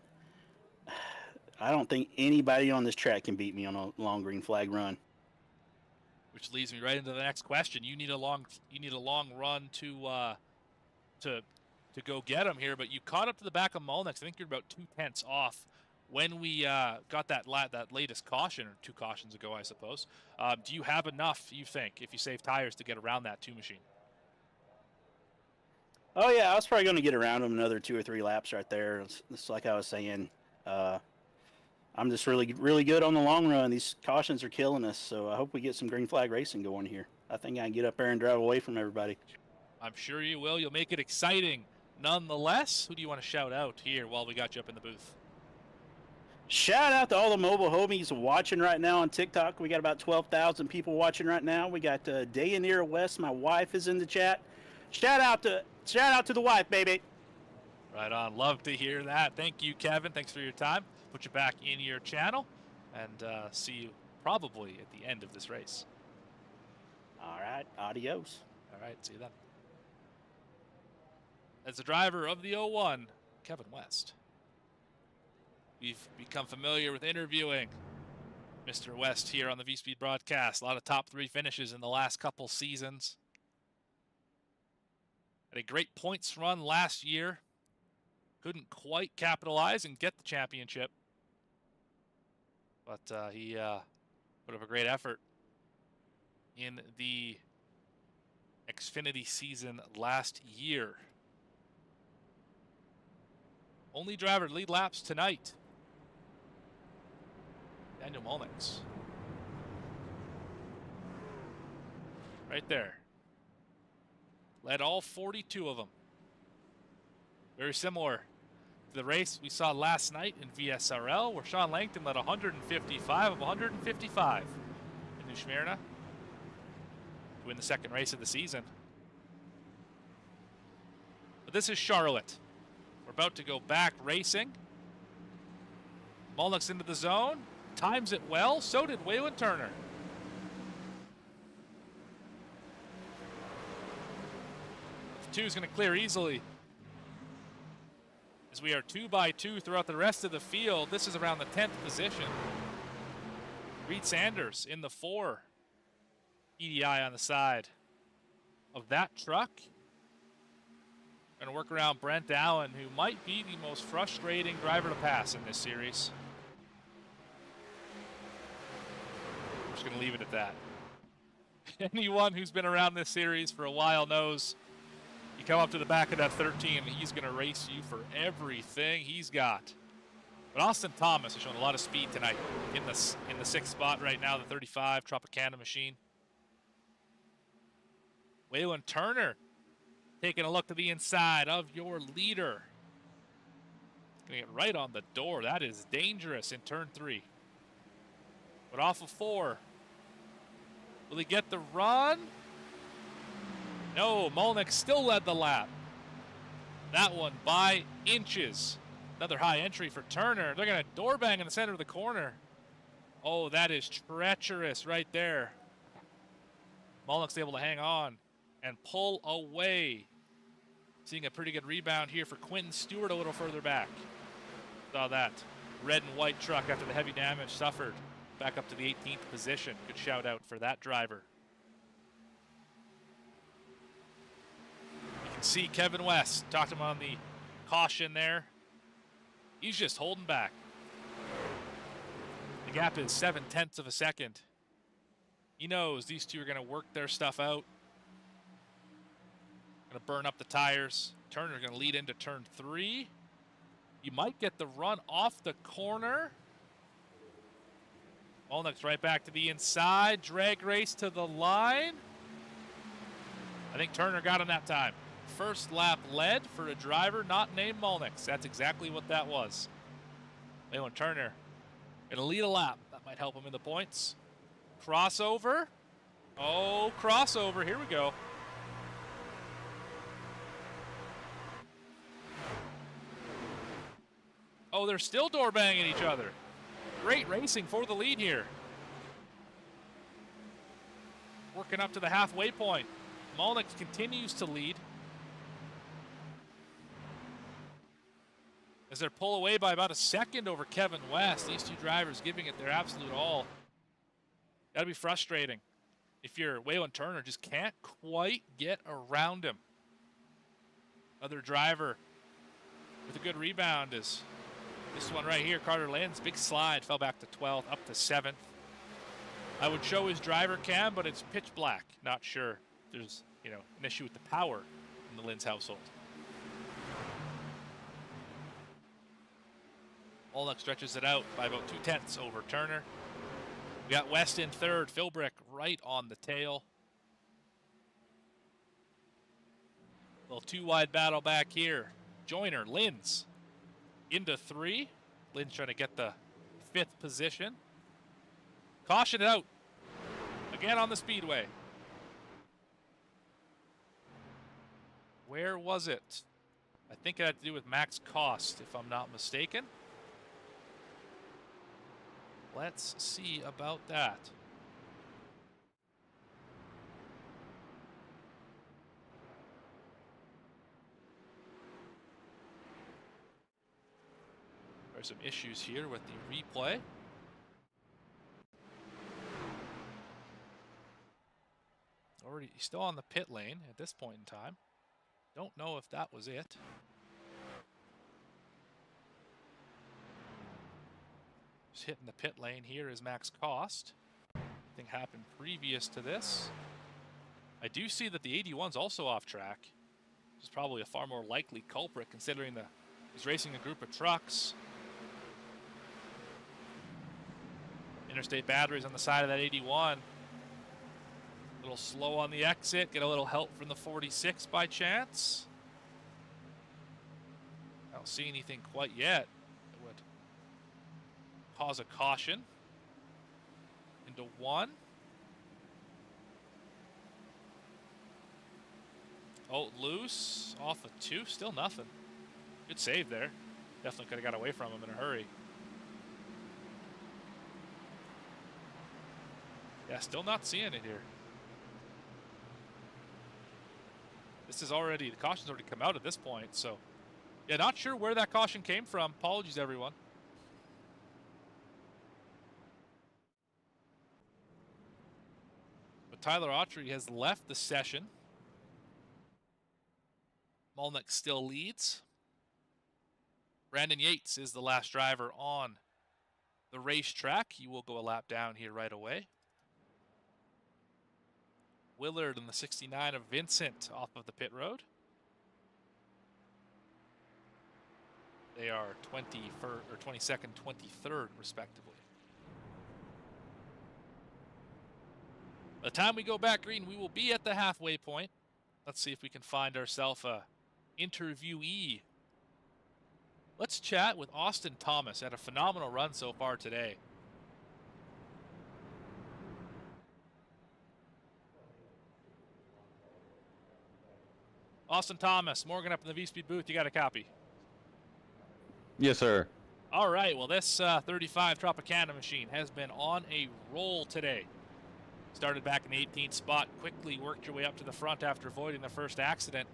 I don't think anybody on this track can beat me on a long green flag run. Which leads me right into the next question. You need a long run to go get him here, but you caught up to the back of Molnex. I think you're about 2/10 off when we got that latest caution, or 2 cautions ago, I suppose. Do you have enough, you think, if you save tires, to get around that 2 machine? Oh, yeah, I was probably going to get around them another 2 or 3 laps right there. It's like I was saying. I'm just really, really good on the long run. These cautions are killing us, so I hope we get some green flag racing going here. I think I can get up there and drive away from everybody. I'm sure you will. You'll make it exciting nonetheless. Who do you want to shout out here while we got you up in the booth? Shout out to all the mobile homies watching right now on TikTok. We got about 12,000 people watching right now. We got Dayanira West. My wife is in the chat. Shout out to the wife, baby. Right on. Love to hear that. Thank you, Kevin. Thanks for your time. Put you back in your channel, and see you probably at the end of this race. All right. Adios. All right. See you then. As the driver of the 01, Kevin West. We've become familiar with interviewing Mr. West here on the V-Speed broadcast. A lot of top 3 finishes in the last couple seasons. Had a great points run last year. Couldn't quite capitalize and get the championship. But he put up a great effort in the Xfinity season last year. Only driver to lead laps tonight. Daniel Molnex. Right there. Led all 42 of them. Very similar to the race we saw last night in VSRL, where Sean Langton led 155 of 155 in New Smyrna to win the 2nd race of the season. But this is Charlotte. We're about to go back racing. Molnex into the zone. Times it well. So did Waylon Turner. The 2 is going to clear easily, as we are 2 by 2 throughout the rest of the field. This is around the 10th position. Reed Sanders in the 4. EDI on the side of that truck. Going to work around Brent Allen, who might be the most frustrating driver to pass in this series. I'm just going to leave it at that. Anyone who's been around this series for a while knows you come up to the back of that 13 and he's going to race you for everything he's got. But Austin Thomas has shown a lot of speed tonight in the 6th spot right now, the 35 Tropicana machine. Waylon Turner taking a look to the inside of your leader. Going to get right on the door. That is dangerous in turn 3. But off of 4. Will he get the run? No, Molnick still led the lap. That one by inches. Another high entry for Turner. They're going to door bang in the center of the corner. Oh, that is treacherous right there. Molnick's able to hang on and pull away. Seeing a pretty good rebound here for Quentin Stewart a little further back. Saw that red and white truck after the heavy damage suffered. Back up to the 18th position. Good shout out for that driver. You can see Kevin West. Talked to him on the caution there. He's just holding back. The gap is 0.7 of a second. He knows these two are going to work their stuff out. Going to burn up the tires. Turner's going to lead into turn 3. You might get the run off the corner. Molnick's right back to the inside. Drag race to the line. I think Turner got him that time. First lap led for a driver not named Molnick. That's exactly what that was. Waylon Turner going to lead a lap. That might help him in the points. Crossover. Oh, crossover. Here we go. Oh, they're still door banging each other. Great racing for the lead here. Working up to the halfway point. Molnick continues to lead. As they're pulled away by about a second over Kevin West. These two drivers giving it their absolute all. That'll be frustrating if you're Waylon Turner, just can't quite get around him. Other driver with a good rebound is this one right here, Carter Lynn's. Big slide, fell back to 12th, up to 7th. I would show his driver cam, but it's pitch black. Not sure if there's, an issue with the power in the Lynn's household. Molnick stretches it out by about 0.2 over Turner. We got West in 3rd, Philbrick right on the tail. Little 2-wide battle back here. Joyner, Lynn's into 3. Lynn's trying to get the 5th position. Caution out. Again on the speedway. Where was it? I think it had to do with max cost, if I'm not mistaken. Let's see about that. There's some issues here with the replay. Already still on the pit lane at this point in time. Don't know if that was it. Just hitting the pit lane here is max cost. Anything happened previous to this. I do see that the 81's also off track, which is probably a far more likely culprit considering he's racing a group of trucks. Interstate batteries on the side of that 81. A little slow on the exit. Get a little help from the 46 by chance. I don't see anything quite yet that would cause a caution. Into 1. Oh, loose. Off of 2. Still nothing. Good save there. Definitely could have got away from him in a hurry. Yeah, still not seeing it here. This is already, the caution's already come out at this point, so. Yeah, not sure where that caution came from. Apologies, everyone. But Tyler Autry has left the session. Molnick still leads. Brandon Yates is the last driver on the racetrack. He will go a lap down here right away. Willard and the 69 of Vincent off of the pit road. They are 21st or 22nd, 23rd, respectively. By the time we go back green, we will be at the halfway point. Let's see if we can find ourselves a interviewee. Let's chat with Austin Thomas. Had a phenomenal run so far today. Austin Thomas, Morgan up in the V-Speed booth. You got a copy? Yes, sir. All right. Well, this 35 Tropicana machine has been on a roll today. Started back in the 18th spot, quickly worked your way up to the front after avoiding the first accident.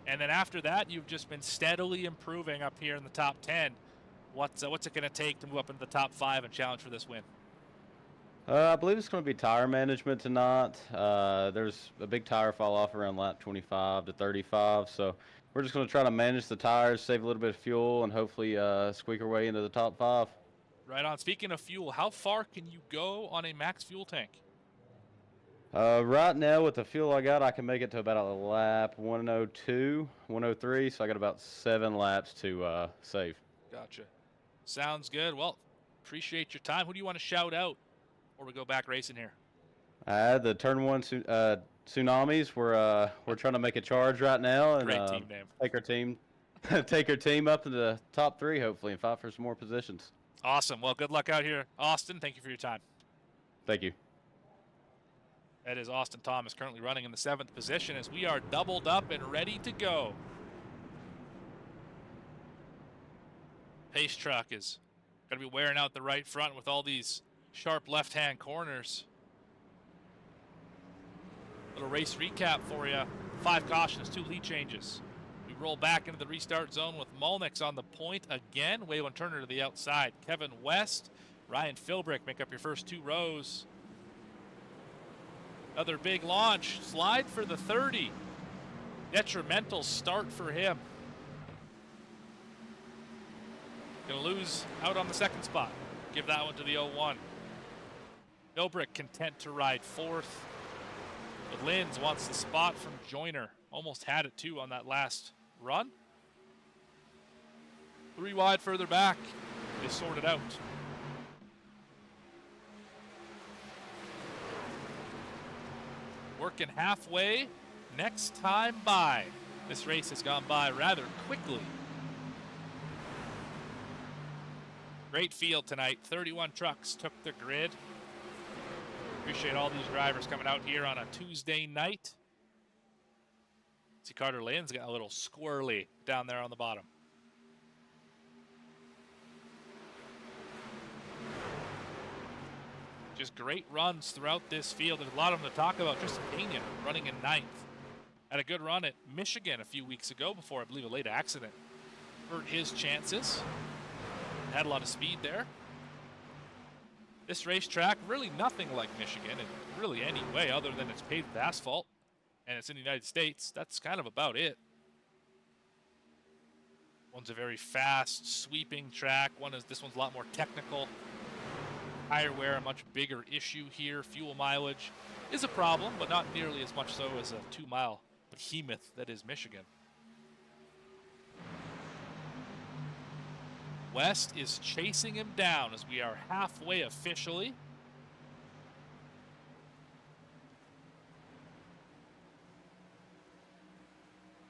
And then after that, you've just been steadily improving up here in the top 10. What's it going to take to move up into the top 5 and challenge for this win? I believe it's going to be tire management tonight. There's a big tire fall off around lap 25 to 35, so we're just going to try to manage the tires, save a little bit of fuel, and hopefully squeak our way into the top 5. Right on. Speaking of fuel, how far can you go on a max fuel tank? Right now, with the fuel I got, I can make it to about a lap 102, 103, so I got about 7 laps to save. Gotcha. Sounds good. Well, appreciate your time. Who do you want to shout out before we go back racing here? The Turn 1 Tsunamis. We're trying to make a charge right now and Great team name. take our team up to the top 3, hopefully, and fight for some more positions. Awesome. Well, good luck out here, Austin. Thank you for your time. Thank you. That is Austin Thomas, currently running in the 7th position as we are doubled up and ready to go. Pace truck is going to be wearing out the right front with all these sharp left-hand corners. Little race recap for you. 5 cautions, 2 lead changes. We roll back into the restart zone with Molnix on the point again. Waylon Turner to the outside. Kevin West, Ryan Philbrick make up your first 2 rows. Another big launch. Slide for the 30. Detrimental start for him. Gonna lose out on the 2nd spot. Give that one to the 01. Philbrick content to ride 4th. But Linz wants the spot from Joyner. Almost had it too on that last run. 3 wide further back. They sort it out. Working halfway, next time by. This race has gone by rather quickly. Great field tonight. 31 trucks took the grid. Appreciate all these drivers coming out here on a Tuesday night. See Carter Lynn's got a little squirrely down there on the bottom. Just great runs throughout this field. There's a lot of them to talk about. Tristan Pena running in 9th. Had a good run at Michigan a few weeks ago before, I believe, a late accident hurt his chances. Had a lot of speed there. This racetrack, really nothing like Michigan in really any way other than it's paved with asphalt and it's in the United States. That's kind of about it. One's a very fast, sweeping track. This one's a lot more technical. Tire wear, a much bigger issue here. Fuel mileage is a problem, but not nearly as much so as a 2-mile behemoth that is Michigan. West is chasing him down as we are halfway officially.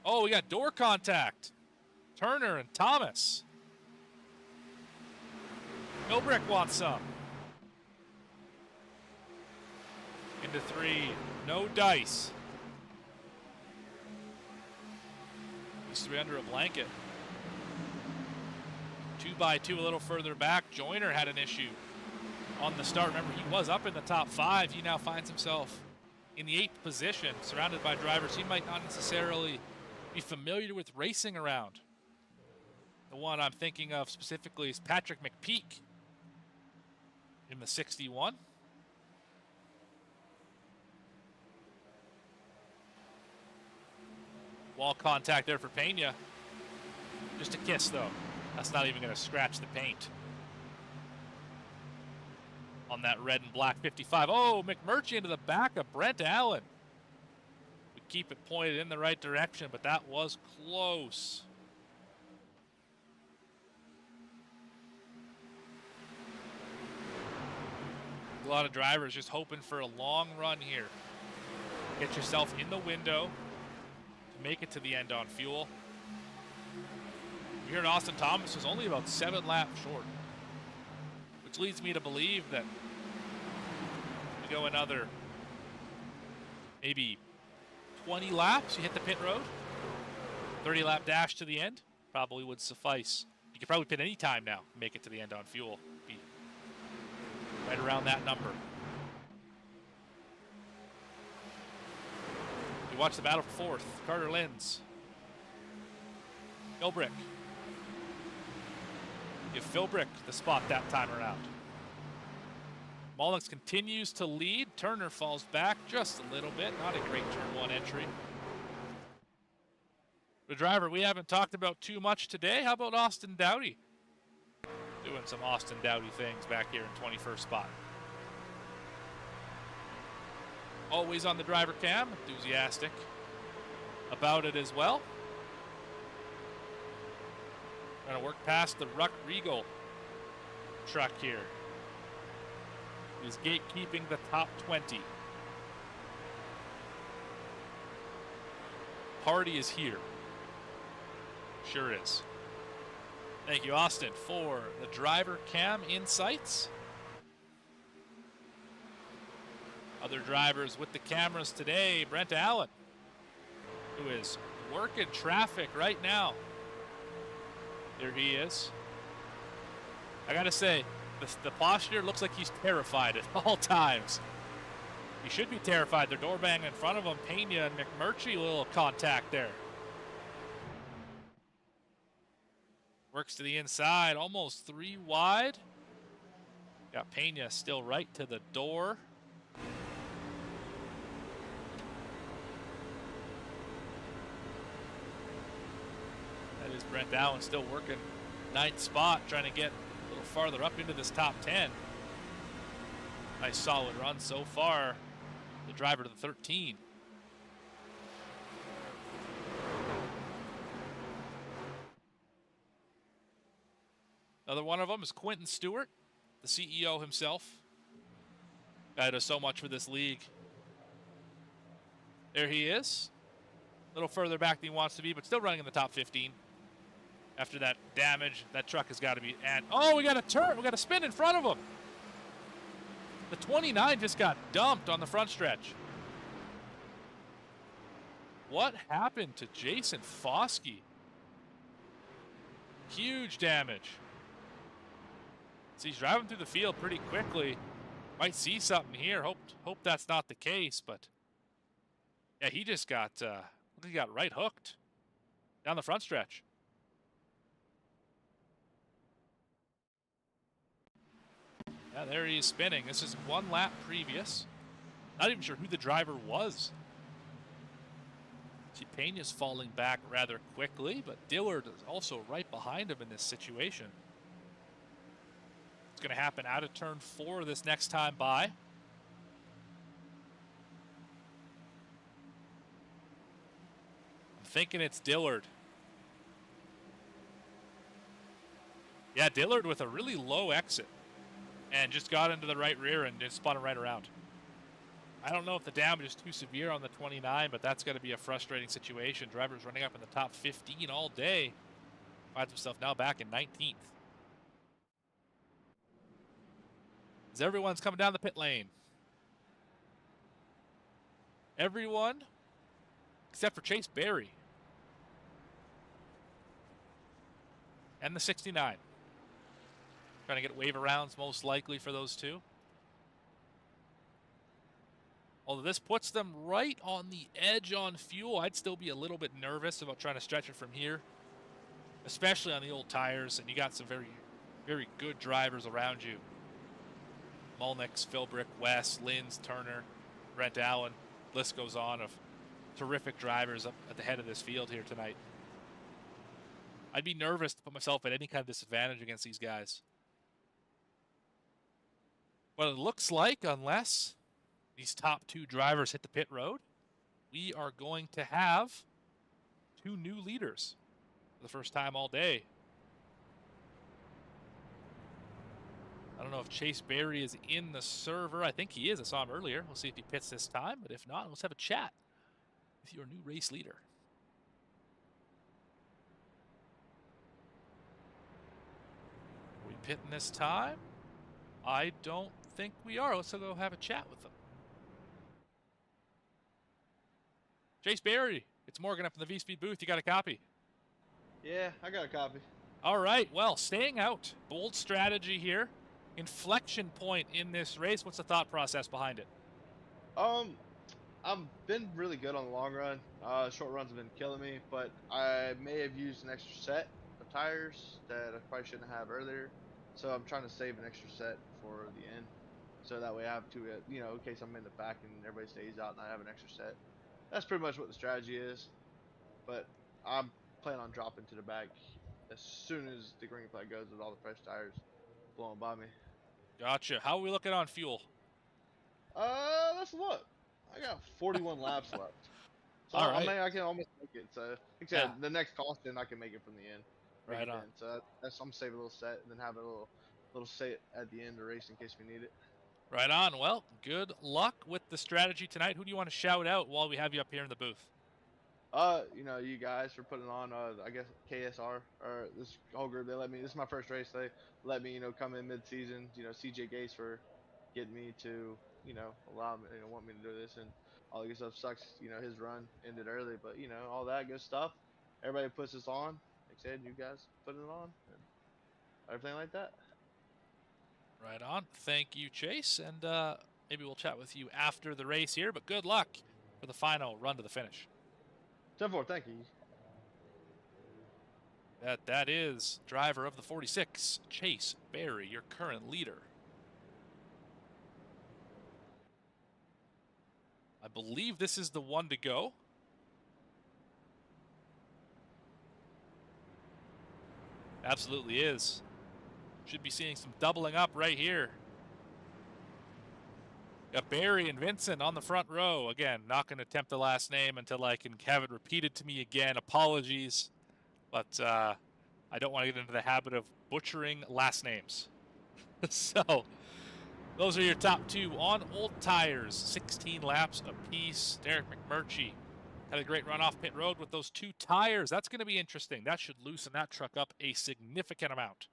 Oh, we got door contact. Turner and Thomas. Philbrick wants some. Into 3, no dice. These 3 under a blanket. 2x2 a little further back. Joyner had an issue on the start. Remember, he was up in the top 5. He now finds himself in the 8th position, surrounded by drivers he might not necessarily be familiar with racing around. The one I'm thinking of specifically is Patrick McPeak in the 61. Wall contact there for Pena. Just a kiss, though. That's not even going to scratch the paint on that red and black 55. Oh, McMurtry into the back of Brent Allen. keep it pointed in the right direction, but that was close. A lot of drivers just hoping for a long run here. Get yourself in the window to make it to the end on fuel. Here in Austin Thomas was only about 7 laps short, which leads me to believe that we go another maybe 20 laps, you hit the pit road. 30-lap dash to the end probably would suffice. You could probably pit any time now, make it to the end on fuel. Be right around that number. We watch the battle for 4th. Carter Linz. Philbrick. Give Philbrick the spot that time around. Mullins continues to lead. Turner falls back just a little bit. Not a great turn 1 entry. The driver we haven't talked about too much today. How about Austin Dowdy? Doing some Austin Dowdy things back here in 21st spot. Always on the driver cam. Enthusiastic about it as well. Trying to work past the Ruck Regal truck here. He's gatekeeping the top 20. Party is here. Sure is. Thank you, Austin, for the driver cam insights. Other drivers with the cameras today, Brent Allen, who is working traffic right now. There he is. I gotta say, the posture looks like he's terrified at all times. He should be terrified. The door bang in front of him. Pena and McMurtry, a little contact there. Works to the inside, almost 3 wide. Got Pena still right to the door. That is Brent Allen still working 9th spot, trying to get a little farther up into this top 10. Nice solid run so far. The driver to the 13. Another one of them is Quentin Stewart, the CEO himself. Guy does so much for this league. There he is. A little further back than he wants to be, but still running in the top 15. After that damage, that truck has got to be... And oh, we got a turn. We got a spin in front of him. The 29 just got dumped on the front stretch. What happened to Jason Foskey? Huge damage. So he's driving through the field pretty quickly. Might see something here. Hope that's not the case, but yeah, he just got he got right hooked down the front stretch. Yeah, there he is spinning. This is 1 lap previous. Not even sure who the driver was. See, Pena's falling back rather quickly, but Dillard is also right behind him in this situation. It's going to happen out of turn 4 this next time by. I'm thinking it's Dillard. Yeah, Dillard with a really low exit. And just got into the right rear and just spun it right around. I don't know if the damage is too severe on the 29, but that's going to be a frustrating situation. Driver's running up in the top 15 all day. Finds himself now back in 19th. As everyone's coming down the pit lane. Everyone except for Chase Berry. And the 69. Trying to get wave arounds most likely for those two. Although this puts them right on the edge on fuel, I'd still be a little bit nervous about trying to stretch it from here. Especially on the old tires, and you got some very, very good drivers around you. Mulnix, Philbrick, West, Linz, Turner, Brent Allen. List goes on of terrific drivers up at the head of this field here tonight. I'd be nervous to put myself at any kind of disadvantage against these guys. What it looks like, unless these top 2 drivers hit the pit road, we are going to have 2 new leaders for the first time all day. I don't know if Chase Berry is in the server. I think he is. I saw him earlier. We'll see if he pits this time, but if not, let's have a chat with your new race leader. Are we pitting this time? I don't think we are. Let's go have a chat with them. Chase Berry, it's Morgan up in the V-Speed booth. You got a copy? Yeah, I got a copy. All right. Well, staying out. Bold strategy here. Inflection point in this race. What's the thought process behind it? I've been really good on the long run. Short runs have been killing me, but I may have used an extra set of tires that I probably shouldn't have earlier. So I'm trying to save an extra set for the end. So that way I have to, you know, in case I'm in the back and everybody stays out and I have an extra set. That's pretty much what the strategy is. But I'm planning on dropping to the back as soon as the green flag goes with all the fresh tires blowing by me. Gotcha. How are we looking on fuel? Let's look. I got 41 laps left. So All right. I can almost make it. So, like I said, the next caution I can make it from the end. Right on. So that's, I'm saving a little set and then have a little set at the end of the race in case we need it. Right on. Well, good luck with the strategy tonight. Who do you want to shout out while we have you up here in the booth? You know, you guys for putting on, I guess QSR or this whole group. They let me. This is my first race. They let me, you know, come in mid-season. You know, CJ Gates for getting me to, you know, allow me, you know, want me to do this, and all the good stuff. Sucks, you know, his run ended early, but you know, all that good stuff. Everybody puts this on. Like I said, you guys put it on, and everything like that. Right on. Thank you, Chase, and maybe we'll chat with you after the race here. But good luck for the final run to the finish. 10-4, thank you. That is driver of the 46, Chase Berry, your current leader. I believe this is the one to go. Absolutely is. Should be seeing some doubling up right here. Got Barry and Vincent on the front row. Again, not going to attempt the last name until I can have it repeated to me again. Apologies. But I don't want to get into the habit of butchering last names. So, those are your top 2 on old tires. 16 laps apiece. Derek McMurtry had a great run off pit road with those 2 tires. That's going to be interesting. That should loosen that truck up a significant amount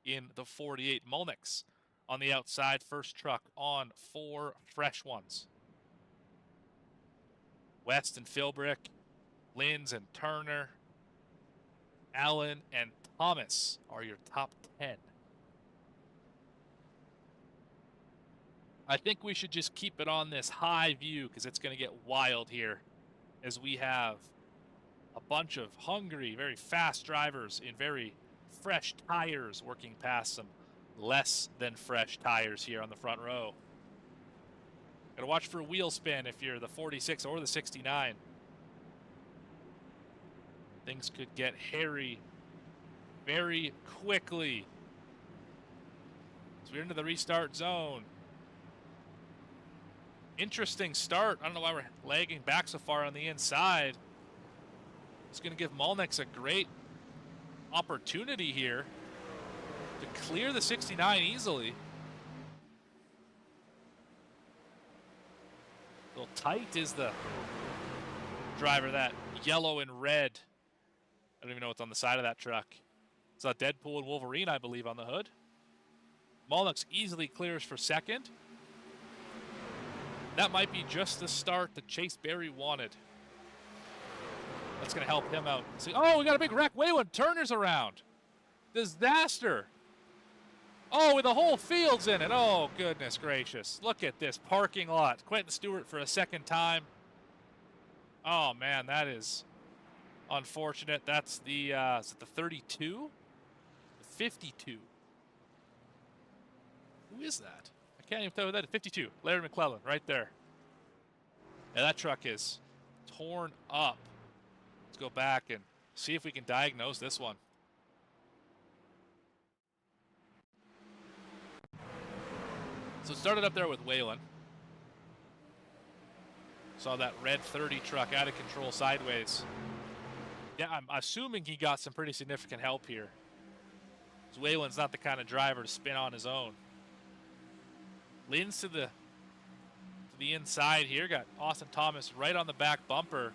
in the 48. Molnix on the outside, first truck on 4 fresh ones. West and Philbrick, Linz and Turner, Allen and Thomas are your top 10. I think we should just keep it on this high view because it's going to get wild here as we have a bunch of hungry, very fast drivers in very fresh tires working past some less than fresh tires here on the front row. Gotta watch for a wheel spin if you're the 46 or the 69. Things could get hairy very quickly. So we're into the restart zone. Interesting start. I don't know why we're lagging back so far on the inside. It's going to give Molnix a great opportunity here to clear the 69 easily. A little tight is the driver, that yellow and red. I don't even know what's on the side of that truck. It's a Deadpool and Wolverine, I believe, on the hood. Molnix easily clears for second. That might be just the start that Chase Berry wanted. That's going to help him out. See, oh, we got a big wreck. Waylon Turner's around. Disaster. Oh, the whole field's in it. Oh, goodness gracious. Look at this parking lot. Quentin Stewart for a second time. Oh, man, that is unfortunate. That's the, is it the 32? The 52. Who is that? I can't even tell who that is. 52. Larry McClellan, right there. Yeah, that truck is torn up. Let's go back and see if we can diagnose this one. So it started up there with Waylon. Saw that red 30 truck out of control sideways. Yeah, I'm assuming he got some pretty significant help here. Wayland's not the kind of driver to spin on his own. Linz to the inside here. Got Austin Thomas right on the back bumper.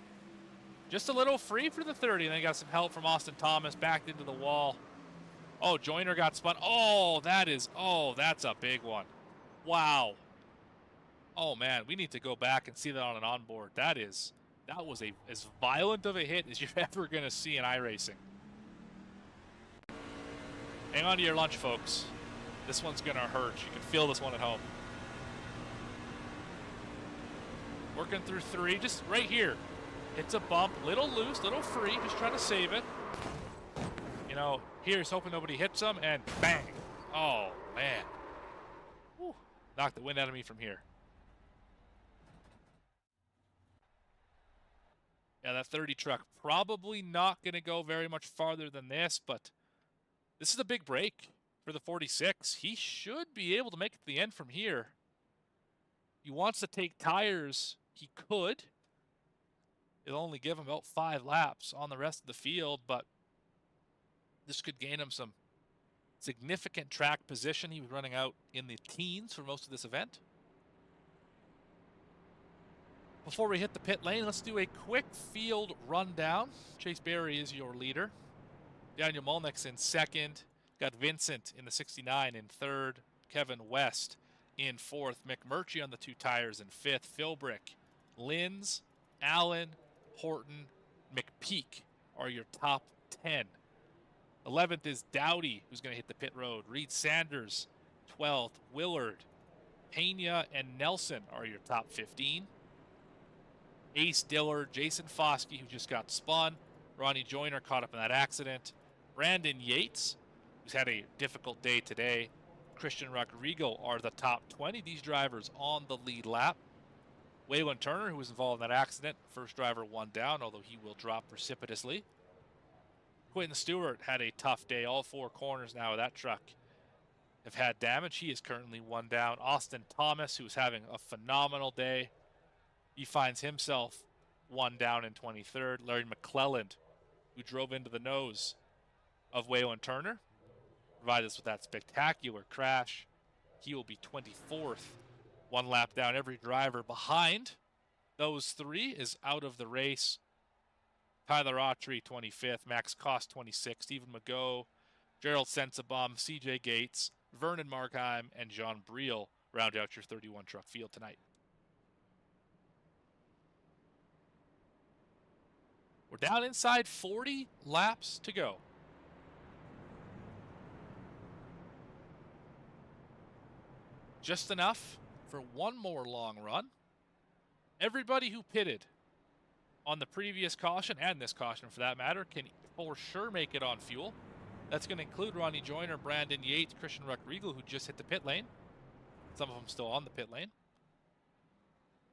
Just a little free for the 30, and then got some help from Austin Thomas, backed into the wall. Oh, Joyner got spun. Oh, that's a big one. Wow. Oh, man, we need to go back and see that on an onboard. That was as violent of a hit as you're ever going to see in iRacing. Hang on to your lunch, folks. This one's going to hurt. You can feel this one at home. Working through 3, just right here. It's a bump, little loose, little free, just trying to save it. You know, here's hoping nobody hits him, and bang. Oh, man. Whew. Knocked the wind out of me from here. Yeah, that 30 truck probably not going to go very much farther than this, but this is a big break for the 46. He should be able to make it to the end from here. He wants to take tires. He could. It'll only give him about 5 laps on the rest of the field, but this could gain him some significant track position. He was running out in the teens for most of this event. Before we hit the pit lane, let's do a quick field rundown. Chase Berry is your leader. Daniel Molnick's in second. Got Vincent in the 69 in third. Kevin West in fourth. McMurtry on the 2 tires in fifth. Philbrick, Linz, Allen, Horton, McPeak are your top 10. 11th is Dowdy, who's going to hit the pit road. Reed Sanders, 12th. Willard, Pena, and Nelson are your top 15. Ace Dillard, Jason Foskey, who just got spun. Ronnie Joyner caught up in that accident. Brandon Yates, who's had a difficult day today. Christian Rodrigo are the top 20. These drivers on the lead lap. Waylon Turner, who was involved in that accident, first driver one down, although he will drop precipitously. Quentin Stewart had a tough day. All 4 corners now of that truck have had damage. He is currently one down. Austin Thomas, who's having a phenomenal day, he finds himself one down in 23rd. Larry McClelland, who drove into the nose of Waylon Turner, provided us with that spectacular crash. He will be 24th. 1 lap down. Every driver behind those 3 is out of the race. Tyler Autry, 25th. Max Kost, 26th. Stephen Magot, Gerald Sensabaum, CJ Gates, Vernon Markheim, and John Briel round out your 31 truck field tonight. We're down inside 40 laps to go. Just enough for one more long run. Everybody who pitted on the previous caution, and this caution for that matter, can for sure make it on fuel. That's going to include Ronnie Joyner, Brandon Yates, Christian Rodrigo, who just hit the pit lane. Some of them still on the pit lane.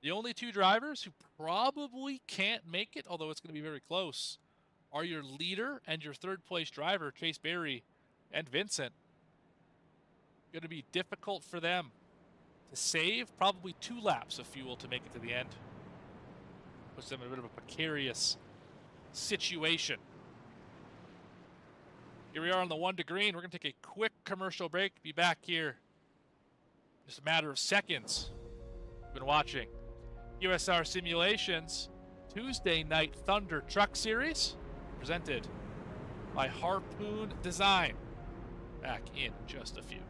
The only 2 drivers who probably can't make it, although it's going to be very close, are your leader and your 3rd place driver, Chase Berry and Vincent. Going to be difficult for them to save probably 2 laps of fuel to make it to the end. Puts them in a bit of a precarious situation. Here we are on the 1 to green. We're going to take a quick commercial break. Be back here in just a matter of seconds. You've been watching QSR Simulations Tuesday Night Thunder Truck Series, presented by Harpoon Design. Back in just a few.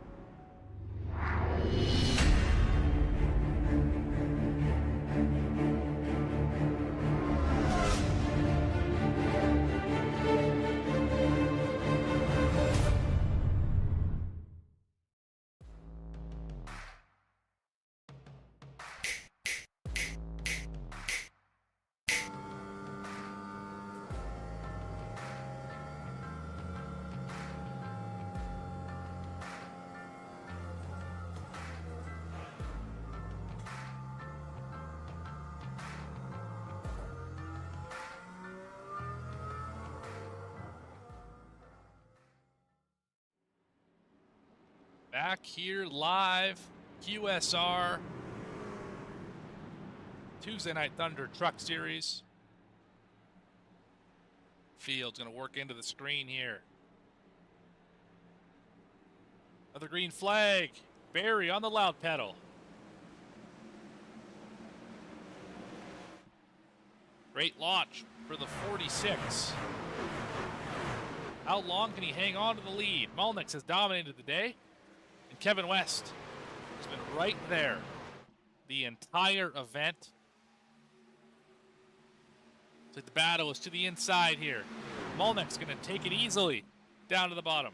Back here live, QSR Tuesday Night Thunder Truck Series. Field's going to work into the screen here. Another green flag. Barry on the loud pedal. Great launch for the 46. How long can he hang on to the lead? Malnix has dominated the day, and Kevin West has been right there the entire event. So the battle is to the inside here. Malnix going to take it easily down to the bottom.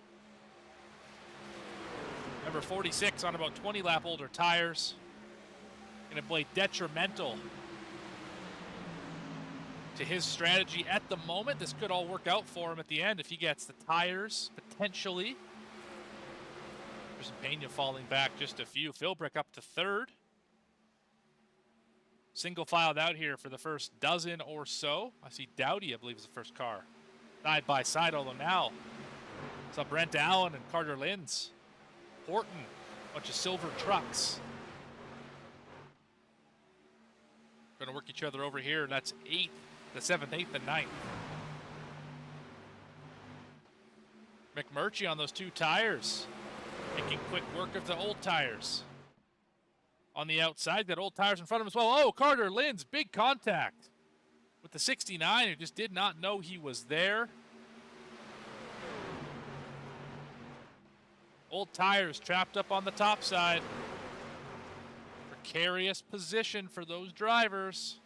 Number 46 on about 20 lap older tires. Going to play detrimental to his strategy at the moment. This could all work out for him at the end if he gets the tires, potentially. There's Pena falling back just a few. Philbrick up to third. Single filed out here for the first dozen or so. I see Dowdy, I believe, is the first car. Side by side, although now saw Brent Allen and Carter Linz. Horton, bunch of silver trucks. Going to work each other over here. That's 8th, the 7th, 8th, and 9th. McMurtry on those two tires. Making quick work of the old tires. On the outside, got old tires in front of him as well. Oh, Carter Linz, big contact with the 69, who just did not know he was there. Old tires trapped up on the top side. Precarious position for those drivers.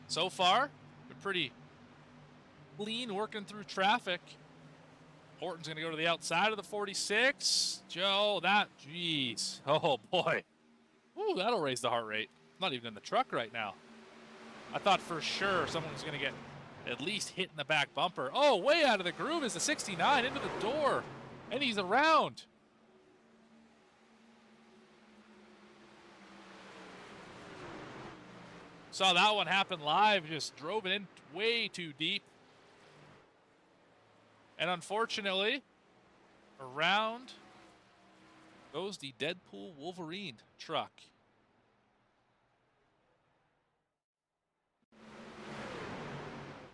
So far, they're pretty clean working through traffic. Horton's going to go to the outside of the 46. Joe, jeez. Oh, boy. Ooh, that'll raise the heart rate. Not even in the truck right now. I thought for sure someone was going to get at least hit in the back bumper. Oh, way out of the groove is the 69 into the door. And he's around. Saw that one happen live. Just drove it in way too deep. And unfortunately, around goes the Deadpool Wolverine truck.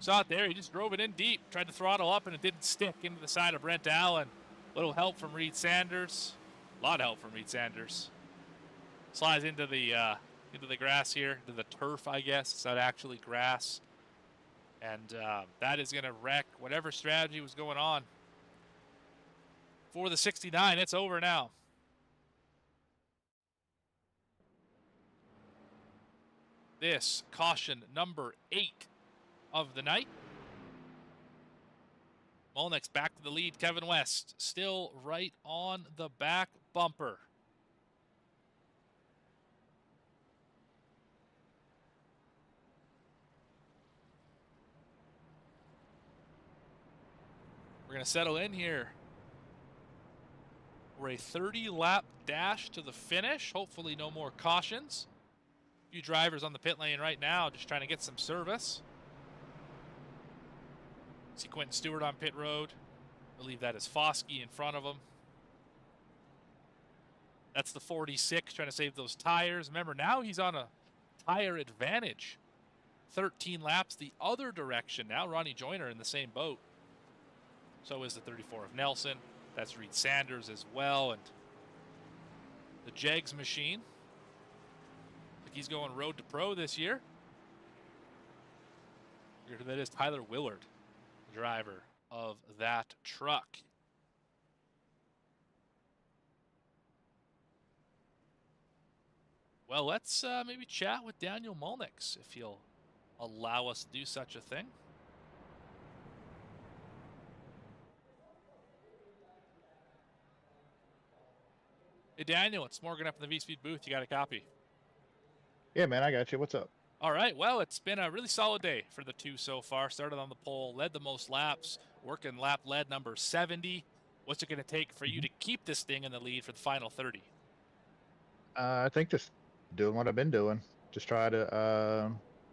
Saw it there. He just drove it in deep, tried to throttle up, and it didn't stick into the side of Brent Allen. Little help from Reed Sanders. A lot of help from Reed Sanders. Slides into the grass here, into the turf, I guess. It's not actually grass. And that is going to wreck whatever strategy was going on. For the 69, it's over now. This caution number 8 of the night. Molnix back to the lead. Kevin West still right on the back bumper. We're going to settle in here. We're a 30-lap dash to the finish. Hopefully no more cautions. A few drivers on the pit lane right now just trying to get some service. See Quentin Stewart on pit road. I believe that is Foskey in front of him. That's the 46 trying to save those tires. Remember, now he's on a tire advantage. 13 laps the other direction. Now Ronnie Joyner in the same boat. So is the 34 of Nelson. That's Reed Sanders as well. And the Jegs machine. I think he's going road to pro this year. That is Tyler Willard, the driver of that truck. Well, let's maybe chat with Daniel Molnix if he'll allow us to do such a thing. Hey, Daniel, it's Morgan up in the V-Speed booth. You got a copy? Yeah, man, I got you. What's up? All right. Well, it's been a really solid day for the two so far. Started on the pole, led the most laps, working lap lead number 70. What's it going to take for you to keep this thing in the lead for the final 30? I think just doing what I've been doing. Just try to,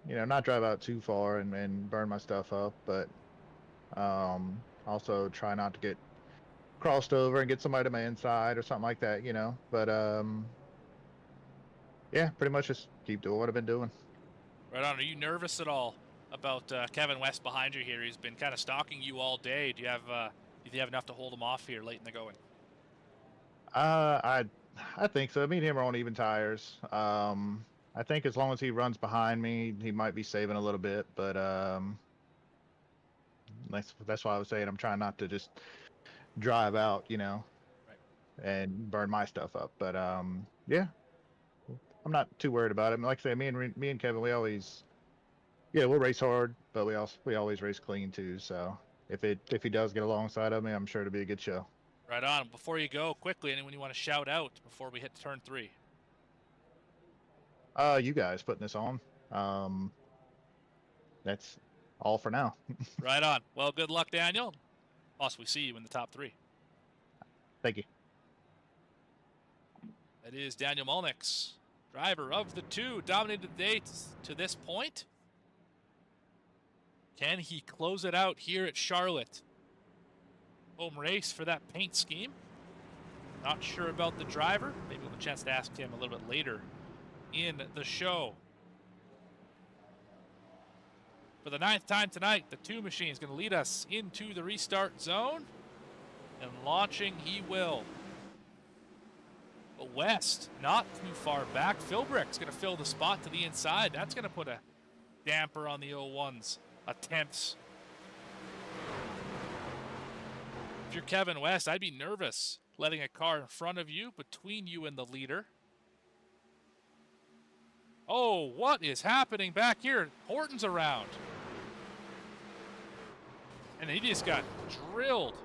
not drive out too far and burn my stuff up, but also try not to get crossed over and get somebody to my inside or something like that, you know. But yeah, pretty much just keep doing what I've been doing. Right on. Are you nervous at all about Kevin West behind you here? He's been kind of stalking you all day. Do you have enough to hold him off here late in the going? I think so. Me and him are on even tires. I think as long as he runs behind me, he might be saving a little bit. But that's why I was saying I'm trying not to just drive out, you know, Right. and burn my stuff up. But yeah, I'm not too worried about it. Like I say, me and Kevin, we always, yeah, we'll race hard, but we always race clean too. So if he does get alongside of me, I'm sure it'll be a good show. Right on. Before you go, quickly, anyone you want to shout out before we hit turn 3? You guys putting this on. That's all for now. Right on. Well, good luck, Daniel. Possibly see you in the top 3. Thank you. That is Daniel Mulnix, driver of the 2, dominated the day to this point. Can he close it out here at Charlotte? Home race for that paint scheme. Not sure about the driver. Maybe we'll have a chance to ask him a little bit later in the show. For the 9th time tonight, the 2 machine is going to lead us into the restart zone. And launching he will. But West, not too far back. Philbrick's going to fill the spot to the inside. That's going to put a damper on the 01's attempts. If you're Kevin West, I'd be nervous letting a car in front of you, between you and the leader. Oh, what is happening back here? Horton's around. And he just got drilled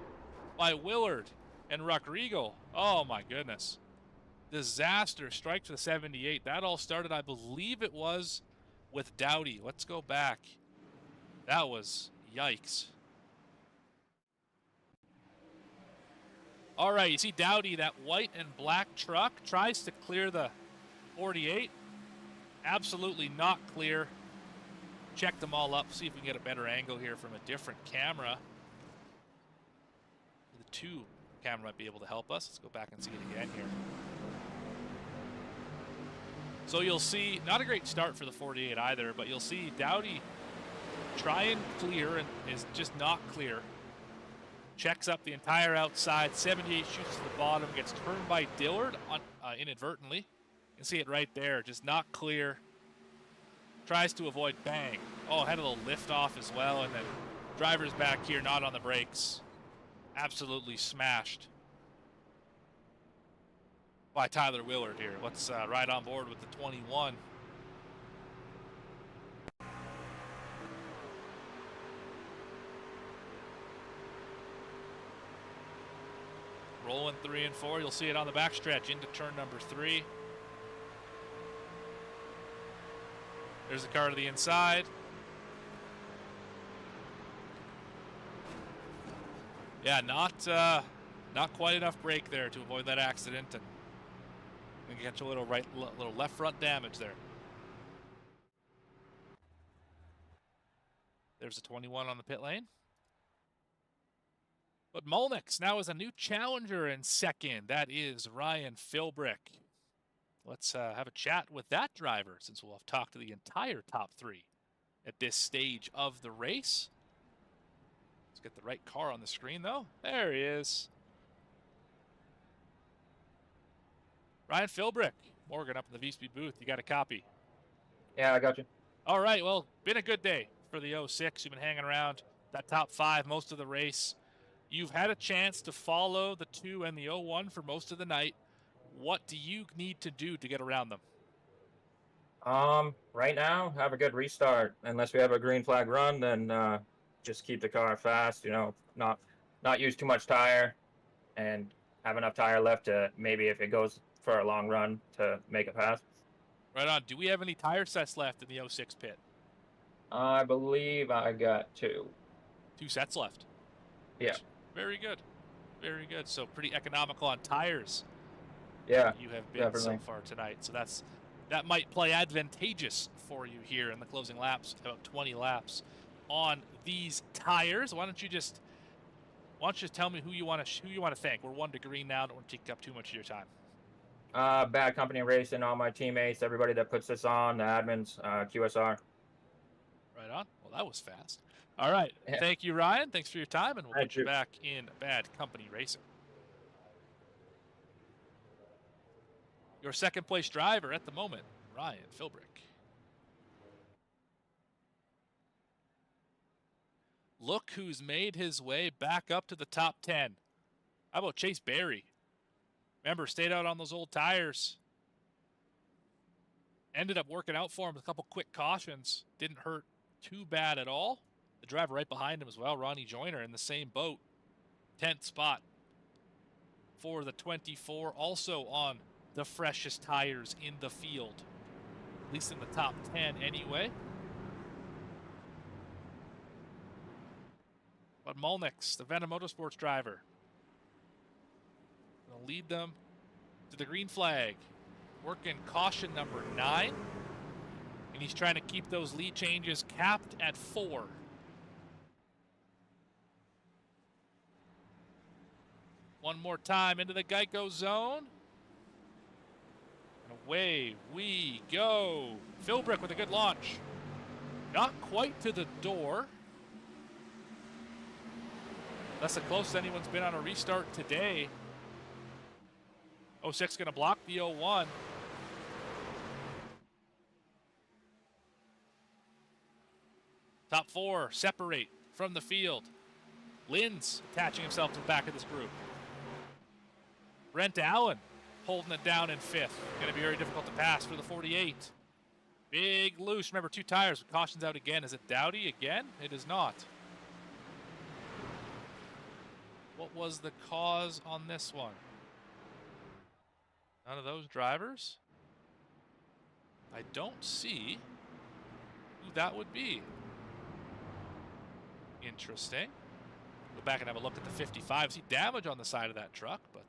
by Willard and Rodrigo. Oh my goodness. Disaster strike to the 78. That all started, I believe it was with Dowdy. Let's go back. That was yikes. All right, you see Dowdy, that white and black truck, tries to clear the 48. Absolutely not clear. Check them all up, see if we can get a better angle here from a different camera. The 2 camera might be able to help us. Let's go back and see it again here. So you'll see, not a great start for the 48 either, but you'll see Dowdy try and clear and is just not clear. Checks up the entire outside. 78 shoots to the bottom, gets turned by Dillard on, inadvertently. You can see it right there, just not clear. Tries to avoid, bang. Oh, had a little lift off as well, and then driver's back here, not on the brakes. Absolutely smashed by Tyler Willard here. Let's ride on board with the 21. Rolling 3 and 4. You'll see it on the backstretch into turn number 3. There's the car to the inside. Yeah, not quite enough brake there to avoid that accident, and get a little left front damage there. There's a 21 on the pit lane. But Mulnix now is a new challenger in second. That is Ryan Philbrick. Let's have a chat with that driver, since we'll have talked to the entire top 3 at this stage of the race. Let's get the right car on the screen, though. There he is. Ryan Philbrick. Morgan up in the V-Speed booth. You got a copy? Yeah, I got you. All right, well, been a good day for the 06. You've been hanging around that top 5 most of the race. You've had a chance to follow the 2 and the 01 for most of the night. What do you need to do to get around them? Right now, have a good restart. Unless we have a green flag run, then just keep the car fast. You know, not use too much tire, and have enough tire left to maybe, if it goes for a long run, to make it pass. Right on. Do we have any tire sets left in the 06 pit? I believe I got 2. 2 sets left. Yeah. Very good. Very good. So pretty economical on tires. Yeah. You have been definitely so far tonight. So that might play advantageous for you here in the closing laps, about 20 laps on these tires. Why don't you just Why don't you tell me who you want to thank? We're 1 to green now. Don't want to take up too much of your time. Bad Company Racing, all my teammates, everybody that puts this on, the admins, QSR. Right on. Well, that was fast. All right. Yeah. Thank you, Ryan. Thanks for your time, and we'll Thank put you you. back in Bad Company Racing. Your second place driver at the moment, Ryan Philbrick. Look who's made his way back up to the top 10. How about Chase Berry? Remember, stayed out on those old tires. Ended up working out for him with a couple quick cautions. Didn't hurt too bad at all. The driver right behind him as well, Ronnie Joyner, in the same boat. 10th spot for the 24, also on the freshest tires in the field. At least in the top 10 anyway. But Molnix, the Venom Motorsports driver, will lead them to the green flag. Working caution number 9. And he's trying to keep those lead changes capped at 4. One more time into the Geico zone. And away we go. Philbrick with a good launch. Not quite to the door. That's the closest anyone's been on a restart today. 06 going to block the 01. Top 4 separate from the field. Linz attaching himself to the back of this group. Brent Allen holding it down in 5th. Going to be very difficult to pass for the 48. Big loose. Remember, 2 tires with cautions out again. Is it Dowdy again? It is not. What was the cause on this one? None of those drivers? I don't see who that would be. Interesting. Go back and have a look at the 55. See damage on the side of that truck, but...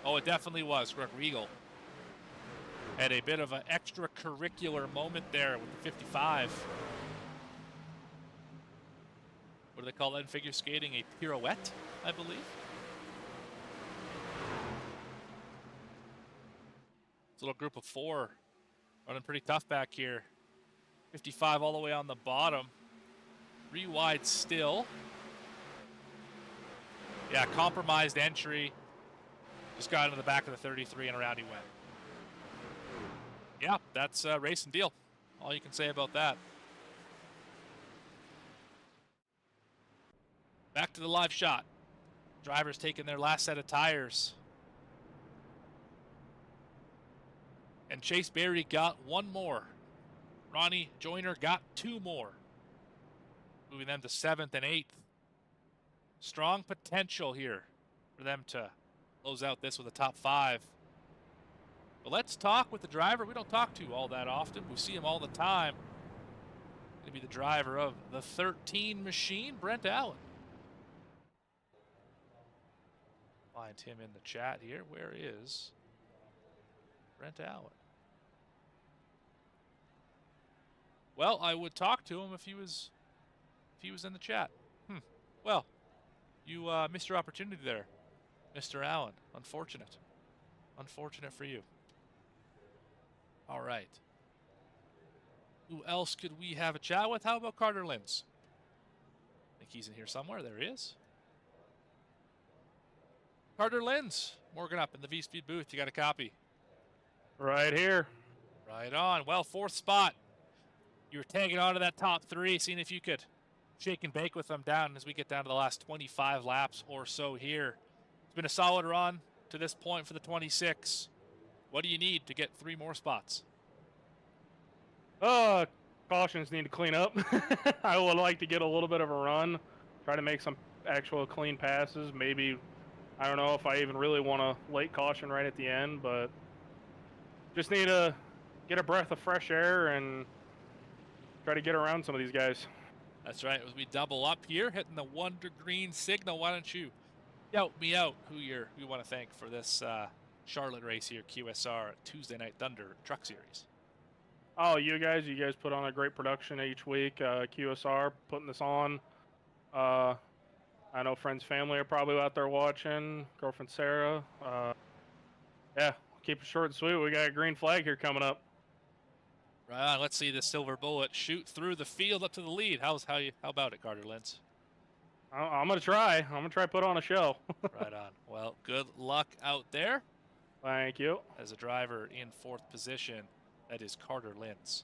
Oh, it definitely was. Greg Regal had a bit of an extracurricular moment there with the 55. What do they call that in figure skating? A pirouette, I believe. It's a little group of 4 running pretty tough back here. 55 all the way on the bottom. 3 wide still. Yeah, compromised entry. Just got into the back of the 33 and around he went. Yeah, that's a racing deal. All you can say about that. Back to the live shot. Drivers taking their last set of tires. And Chase Berry got 1 more. Ronnie Joyner got 2 more. Moving them to 7th and 8th. Strong potential here for them to close out this with a top 5. But let's talk with the driver we don't talk to all that often. We see him all the time. Going to be the driver of the 13 machine, Brent Allen. Find him in the chat here. Where is Brent Allen? Well, I would talk to him if he was in the chat. Well, you missed your opportunity there, Mr. Allen. Unfortunate. Unfortunate for you. All right. Who else could we have a chat with? How about Carter Linz? I think he's in here somewhere. There he is. Carter Linz, Morgan up in the V-Speed booth. You got a copy? Right here. Right on. Well, 4th spot. You were tagging on to that top 3, seeing if you could shake and bake with them down as we get down to the last 25 laps or so here. It's been a solid run to this point for the 26. What do you need to get 3 more spots? Cautions need to clean up. I would like to get a little bit of a run, try to make some actual clean passes. Maybe, I don't know if I even really want a late caution right at the end, but just need to get a breath of fresh air and try to get around some of these guys. That's right. As we double up here, hitting the 1 to green signal, why don't you help me out who you want to thank for this Charlotte race here, QSR Tuesday Night Thunder Truck Series? Oh, you guys put on a great production each week. QSR putting this on. I know friends, family are probably out there watching. Girlfriend Sarah. Yeah, keep it short and sweet. We got a green flag here coming up. Right on. Let's see the silver bullet shoot through the field up to the lead. How about it, Carter Lentz? I'm gonna try. I'm gonna try to put on a show. Right on. Well, good luck out there. Thank you. As a driver in 4th position, that is Carter Lentz.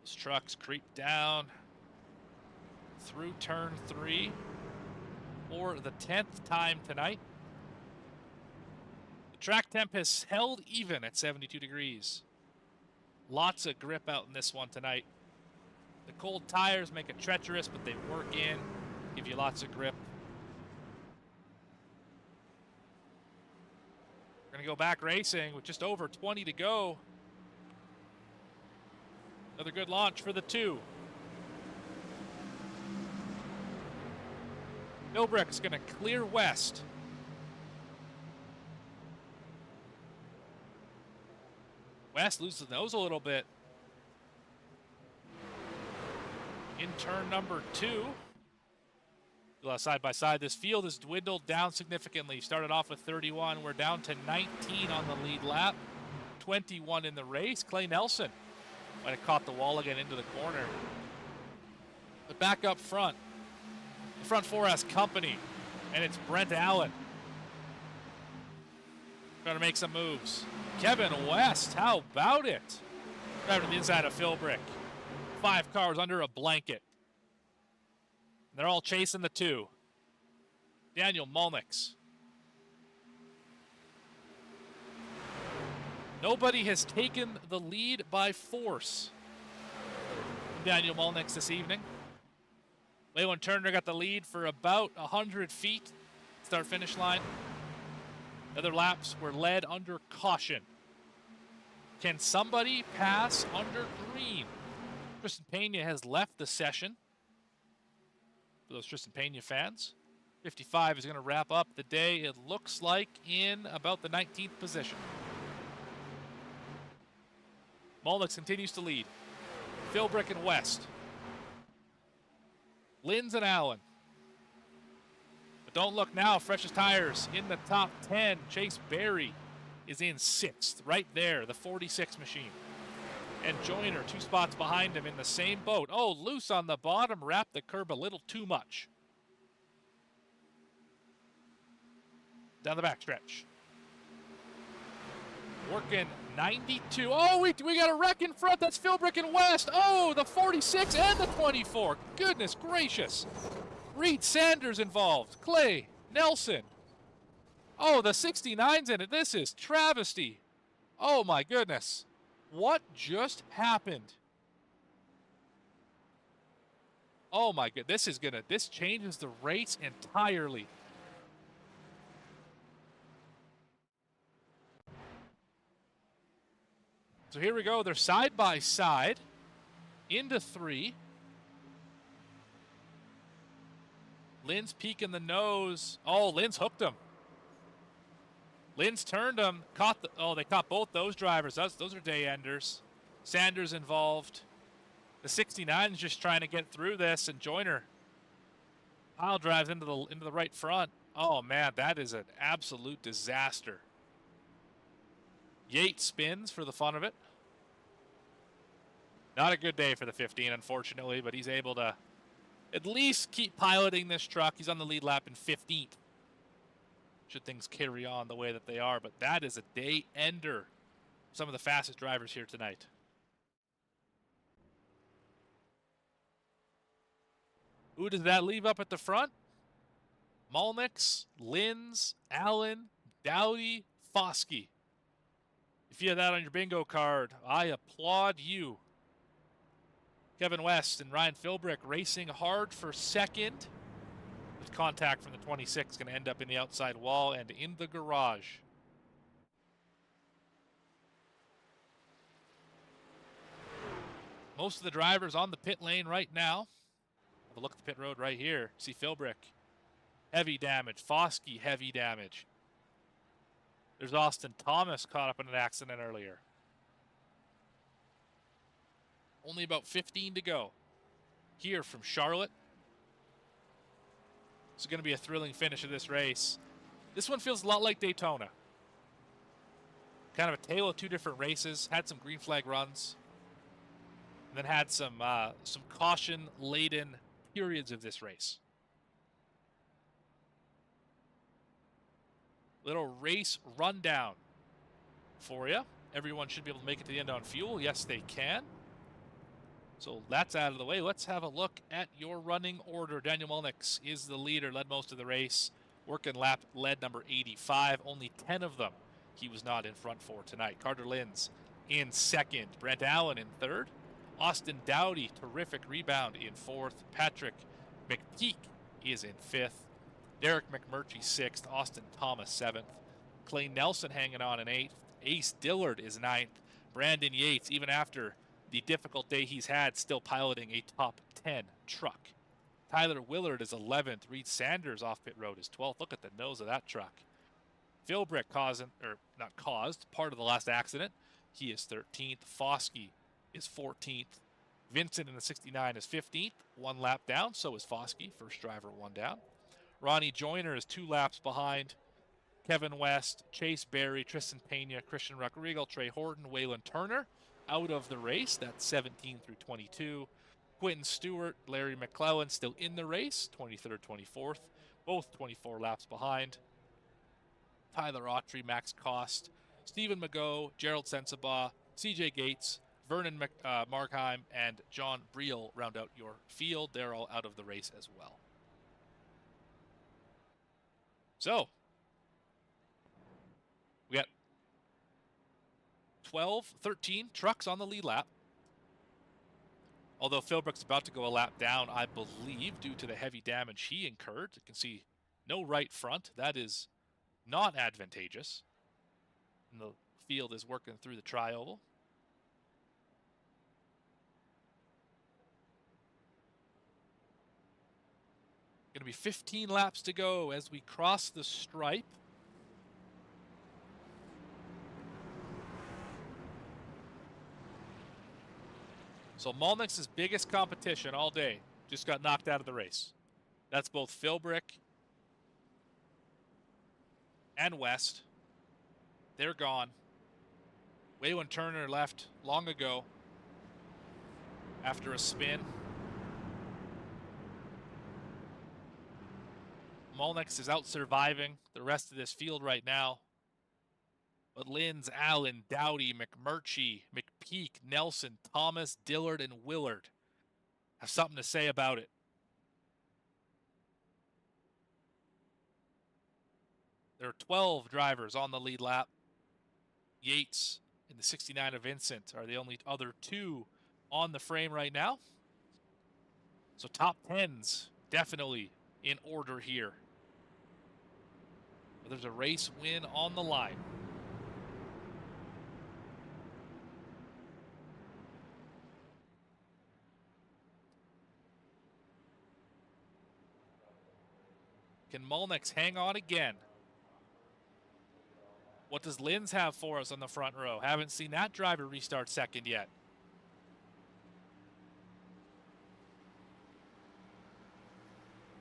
Those trucks creep down through turn 3 for the 10th time tonight. The track temp has held even at 72 degrees. Lots of grip out in this one tonight. The cold tires make it treacherous, but they work in, give you lots of grip. We're going to go back racing with just over 20 to go. Another good launch for the 2. Philbrick's going to clear west. West loses the nose a little bit. In turn number 2. Side by side, this field has dwindled down significantly. Started off with 31. We're down to 19 on the lead lap. 21 in the race. Clay Nelson might have caught the wall again into the corner. But back up front. The front 4 has company, and it's Brent Allen. Trying to make some moves. Kevin West, how about it? Driving to the inside of Philbrick. 5 cars under a blanket. They're all chasing the 2. Daniel Mulnix. Nobody has taken the lead by force. Daniel Mulnix this evening. Leyland Turner got the lead for about 100 feet. Start-finish line. Other laps were led under caution. Can somebody pass under green? Tristan Pena has left the session. For those Tristan Pena fans, 55 is going to wrap up the day, it looks like, in about the 19th position. Mulnix continues to lead. Philbrick and West. Linz and Allen. But don't look now, freshest tires in the top 10. Chase Berry is in 6th, right there, the 46 machine. And Joyner 2 spots behind him in the same boat. Oh, loose on the bottom, wrapped the curb a little too much. Down the backstretch. Working 92. Oh, we got a wreck in front. That's Philbrick and West. Oh, the 46 and the 24. Goodness gracious. Reed Sanders involved. Clay Nelson. Oh, the 69's in it. This is travesty. Oh, my goodness. What just happened? Oh my god, this changes the race entirely. So here we go, they're side by side into 3. Linz peeking the nose. Oh, Linz hooked him. Linz turned him, they caught both those drivers. Those are day enders. Sanders involved. The 69 is just trying to get through this, and Joyner pile drives into the right front. Oh man, that is an absolute disaster. Yates spins for the fun of it. Not a good day for the 15, unfortunately, but he's able to at least keep piloting this truck. He's on the lead lap in 15th. Should things carry on the way that they are, but that is a day ender. Some of the fastest drivers here tonight. Who does that leave up at the front? Mulnix, Linz, Allen, Dowdy, Foskey. If you have that on your bingo card, I applaud you. Kevin West and Ryan Philbrick racing hard for second. With contact from the 26 going to end up in the outside wall and in the garage. Most of the drivers on the pit lane right now. Have a look at the pit road right here. See Philbrick heavy damage. Foskey, heavy damage. There's Austin Thomas caught up in an accident earlier. Only about 15 to go. Here from Charlotte. It's going to be a thrilling finish of this race. This one feels a lot like Daytona. Kind of a tale of two different races. Had some green flag runs. And then had some caution-laden periods of this race. Little race rundown for you. Everyone should be able to make it to the end on fuel. Yes, they can. So that's out of the way. Let's have a look at your running order. Daniel Mulnix is the leader, led most of the race. Working lap led number 85. Only 10 of them he was not in front for tonight. Carter Linz in second. Brent Allen in third. Austin Dowdy, terrific rebound in fourth. Patrick McPeak is in fifth. Derek McMurtry sixth. Austin Thomas seventh. Clay Nelson hanging on in eighth. Ace Dillard is ninth. Brandon Yates, even after the difficult day he's had, still piloting a top 10 truck. Tyler Willard is 11th. Reed Sanders off pit road is 12th. Look at the nose of that truck. Philbrick caused part of the last accident. He is 13th. Foskey is 14th. Vincent in the 69 is 15th. 1 lap down. So is Foskey. First driver, 1 down. Ronnie Joyner is 2 laps behind. Kevin West, Chase Berry, Tristan Pena, Christian Rodrigo, Trey Horton, Waylon Turner out of the race. That's 17 through 22. Quentin Stewart, Larry McClellan still in the race, 23rd, 24th, both 24 laps behind. Tyler Autry, Max Cost, Stephen Mago, Gerald Sensabaugh, CJ Gates, Vernon Markheim, and John Briel round out your field. They're all out of the race as well. So, we got 13 trucks on the lead lap. Although Philbrick's about to go a lap down, I believe, due to the heavy damage he incurred. You can see no right front. That is not advantageous. And the field is working through the tri-oval. Going to be 15 laps to go as we cross the stripe. So Mulnix's biggest competition all day just got knocked out of the race. That's both Philbrick and West. They're gone. Waylon Turner left long ago after a spin. Mulnix is out surviving the rest of this field right now. But Linz, Allen, Dowdy, McMurtry, McPeak, Nelson, Thomas, Dillard, and Willard have something to say about it. There are 12 drivers on the lead lap. Yates and the 69 of Vincent are the only other 2 on the frame right now. So top 10s definitely in order here. But there's a race win on the line. Can Mulnix hang on again? What does Linz have for us on the front row? Haven't seen that driver restart second yet.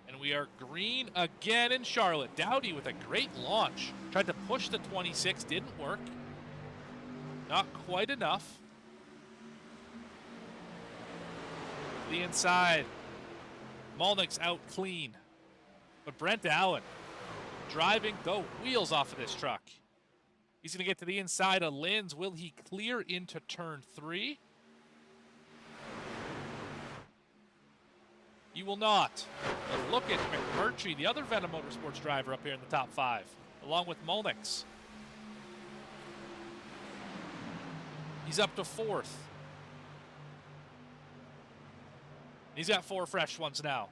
And we are green again in Charlotte. Dowdy with a great launch. Tried to push the 26, didn't work. Not quite enough. The inside. Mulnix out clean. But Brent Allen driving the wheels off of this truck. He's going to get to the inside of Linz. Will he clear into turn 3? He will not. But look at McMurtry, the other Venom Motorsports driver up here in the top 5, along with Mulnix. He's up to 4th. He's got 4 fresh ones now.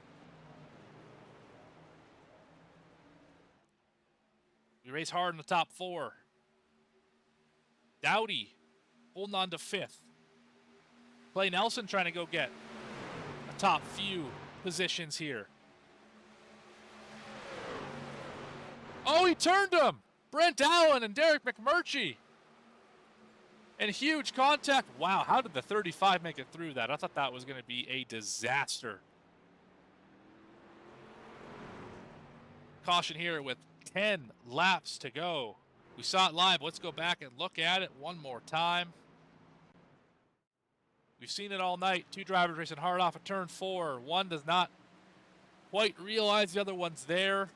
We race hard in the top 4. Dowdy holding on to 5th. Clay Nelson trying to go get a top few positions here. Oh, he turned him! Brent Allen and Derek McMurtry. And huge contact. Wow, how did the 35 make it through that? I thought that was going to be a disaster. Caution here with 10 laps to go. We saw it live. Let's go back and look at it one more time. We've seen it all night. Two drivers racing hard off of turn 4. One does not quite realize the other one's there.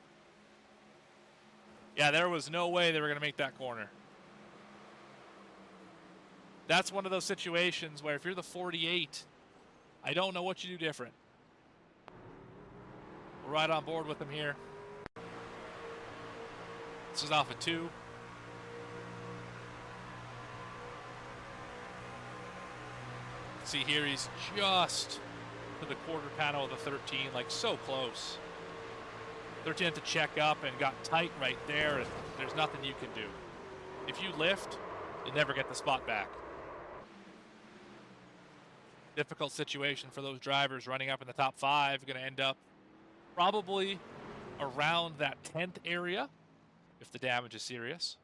Yeah, there was no way they were going to make that corner. That's one of those situations where if you're the 48, I don't know what you do different. We're right on board with them here. This is off of 2. See here, he's just to the quarter panel of the 13, like so close. 13 had to check up and got tight right there, and there's nothing you can do. If you lift, you'll never get the spot back. Difficult situation for those drivers running up in the top 5. Going to end up probably around that 10th area if the damage is serious.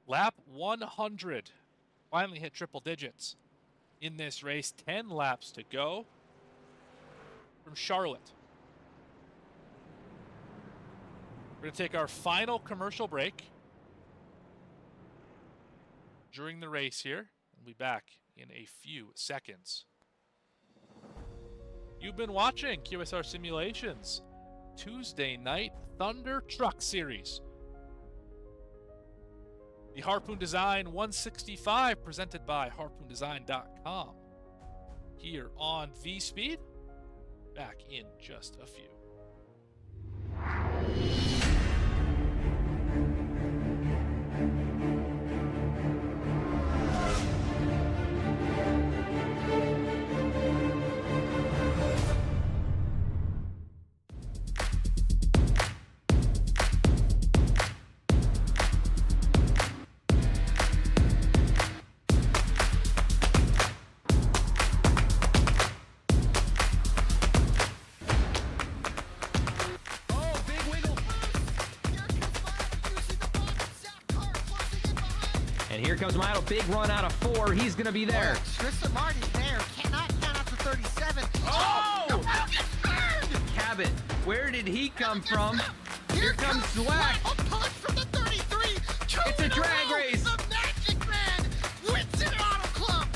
Lap 100. Finally hit triple digits in this race. 10 laps to go from Charlotte. We're going to take our final commercial break during the race here. We'll be back in a few seconds. You've been watching QSR Simulations Tuesday Night Thunder Truck Series. The Harpoon Design 165 presented by HarpoonDesign.com. Here on V-Speed. Back in just a few. And here comes Milo. Big run out of 4. He's going to be there. Tristan Martin's there. Cannot count out to 37. Oh! The ball gets burned! Cabot, where did he come from? Here comes Sweat. Swack. A punch from the 33. It's a drag race. The Magic Man wins it Auto Club.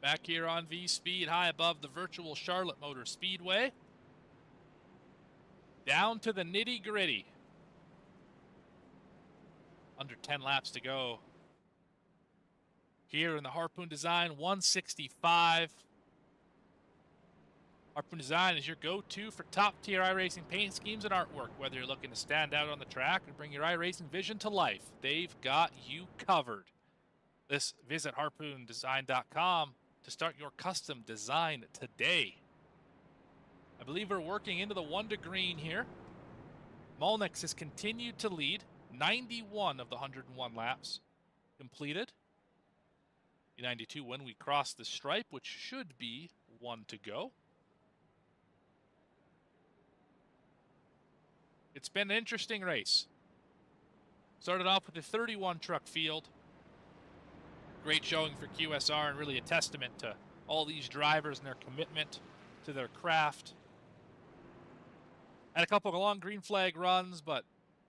Back here on V-Speed, high above the virtual Charlotte Motor Speedway. Down to the nitty-gritty. Under 10 laps to go. Here in the Harpoon Design 165. Harpoon Design is your go-to for top-tier iRacing paint schemes and artwork. Whether you're looking to stand out on the track or bring your iRacing vision to life, they've got you covered. Visit HarpoonDesign.com to start your custom design today. I believe we're working into the 1 to green here. Molnix has continued to lead. 91 of the 101 laps completed. 92 when we cross the stripe, which should be 1 to go. It's been an interesting race. Started off with a 31 truck field. Great showing for QSR and really a testament to all these drivers and their commitment to their craft. Had a couple of long green flag runs, but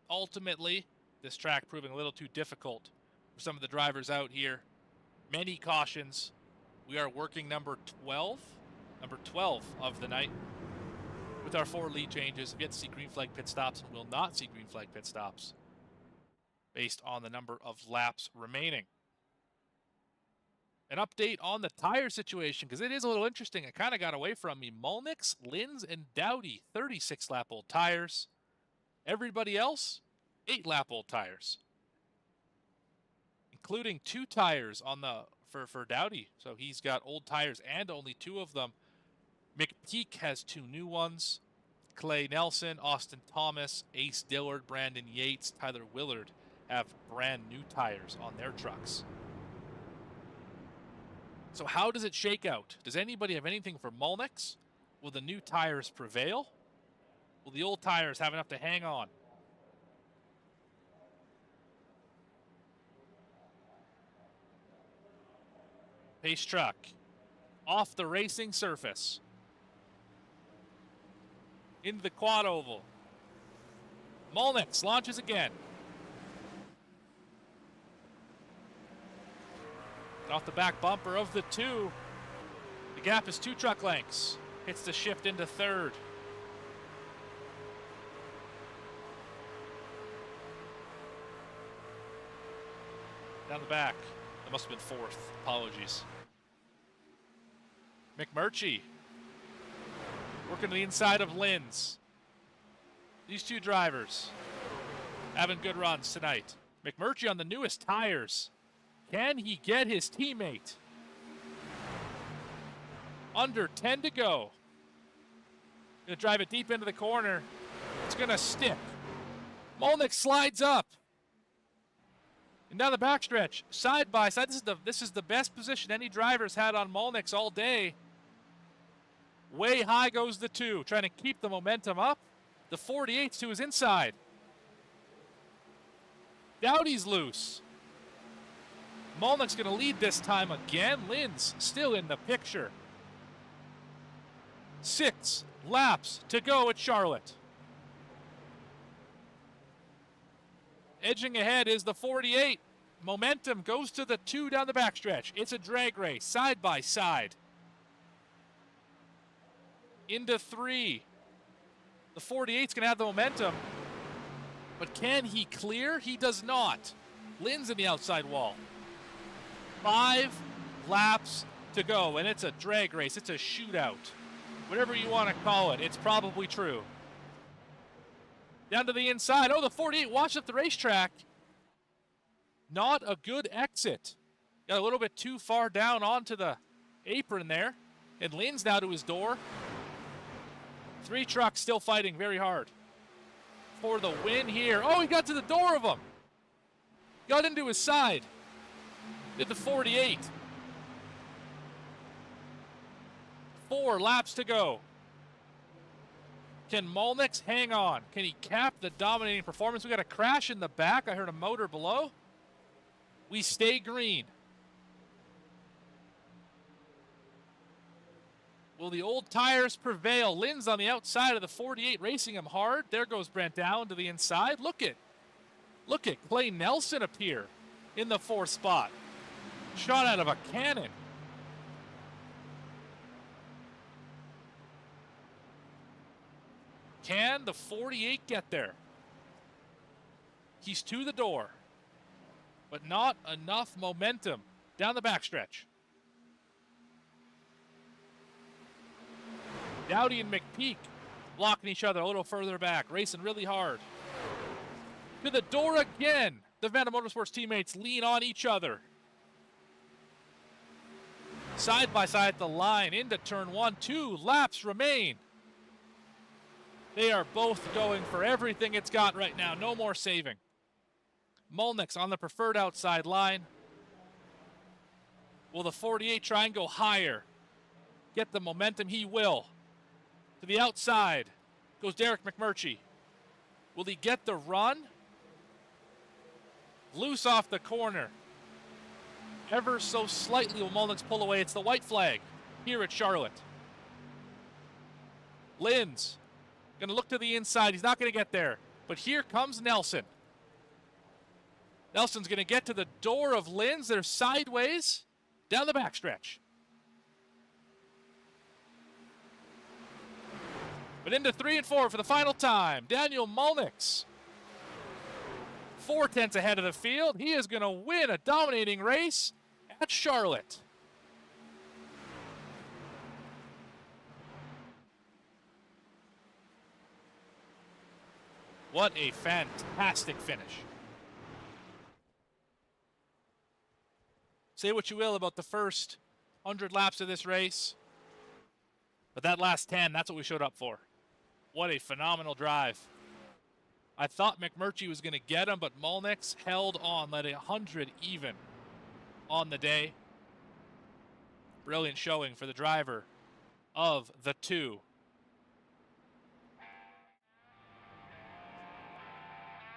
ultimately this track proving a little too difficult for some of the drivers out here. Many cautions. We are working number 12 of the night with our 4 lead changes. We've yet to see green flag pit stops and will not see green flag pit stops based on the number of laps remaining. an update on the tire situation, because it is a little interesting. It kind of got away from me. Molnix, Linz, and Dowdy, 36-lap-old tires. Everybody else, 8-lap-old tires, including 2 tires on the for Dowdy. So he's got old tires and only 2 of them. McPeak has 2 new ones. Clay Nelson, Austin Thomas, Ace Dillard, Brandon Yates, Tyler Willard have brand new tires on their trucks. So how does it shake out? Does anybody have anything for Molnix? Will the new tires prevail? Will the old tires have enough to hang on? Pace truck off the racing surface into the quad oval. Molnix launches again. Off the back bumper of the 2. The gap is 2 truck lengths. Hits the shift into 3rd. Down the back. That must have been 4th. Apologies. McMurchie working to the inside of Linz. These 2 drivers having good runs tonight. McMurchie on the newest tires. Can he get his teammate? Under 10 to go. Gonna drive it deep into the corner. It's gonna stick. Molnix slides up. And down the backstretch, side by side. This is the best position any driver's had on Molnix all day. Way high goes the 2, trying to keep the momentum up. The 48's to his inside. Dowdy's loose. Molnix going to lead this time again. Linz still in the picture. 6 laps to go at Charlotte. Edging ahead is the 48. Momentum goes to the 2 down the backstretch. It's a drag race, side by side. Into 3. The 48's going to have the momentum. But can he clear? He does not. Linz in the outside wall. 5 laps to go, and it's a drag race. It's a shootout. Whatever you want to call it, it's probably true. Down to the inside. Oh, the 48 washed up the racetrack. Not a good exit. Got a little bit too far down onto the apron there. And Linz now to his door. 3 trucks still fighting very hard for the win here. Oh, he got to the door of him. Got into his side. Did the 48. 4 laps to go. Can Molnix hang on? Can he cap the dominating performance? We got a crash in the back. I heard a motor below. We stay green. Will the old tires prevail? Linz on the outside of the 48 racing him hard. There goes Brent down to the inside. Look at Clay Nelson appear in the 4th spot. Shot out of a cannon. Can the 48 get there? He's to the door, but not enough momentum down the backstretch. Dowdy and McPeak blocking each other a little further back, racing really hard. To the door again. The Venom Motorsports teammates lean on each other. Side by side at the line into turn 1. 2 laps remain. They are both going for everything it's got right now. No more saving. Molnix on the preferred outside line. Will the 48 try and go higher? Get the momentum? He will. To the outside goes Derek McMurchie. Will he get the run? Loose off the corner. Ever so slightly will Molnix pull away. It's the white flag here at Charlotte. Linz going to look to the inside. He's not going to get there. But here comes Nelson. Nelson's going to get to the door of Linz. They're sideways down the backstretch. But into 3 and 4 for the final time. Daniel Molnix. 4/10 ahead of the field. He is going to win a dominating race at Charlotte. What a fantastic finish. Say what you will about the first 100 laps of this race, but that last 10, that's what we showed up for. What a phenomenal drive. I thought McMurtry was going to get him, but Molnix held on, led 100 even on the day. Brilliant showing for the driver of the 2.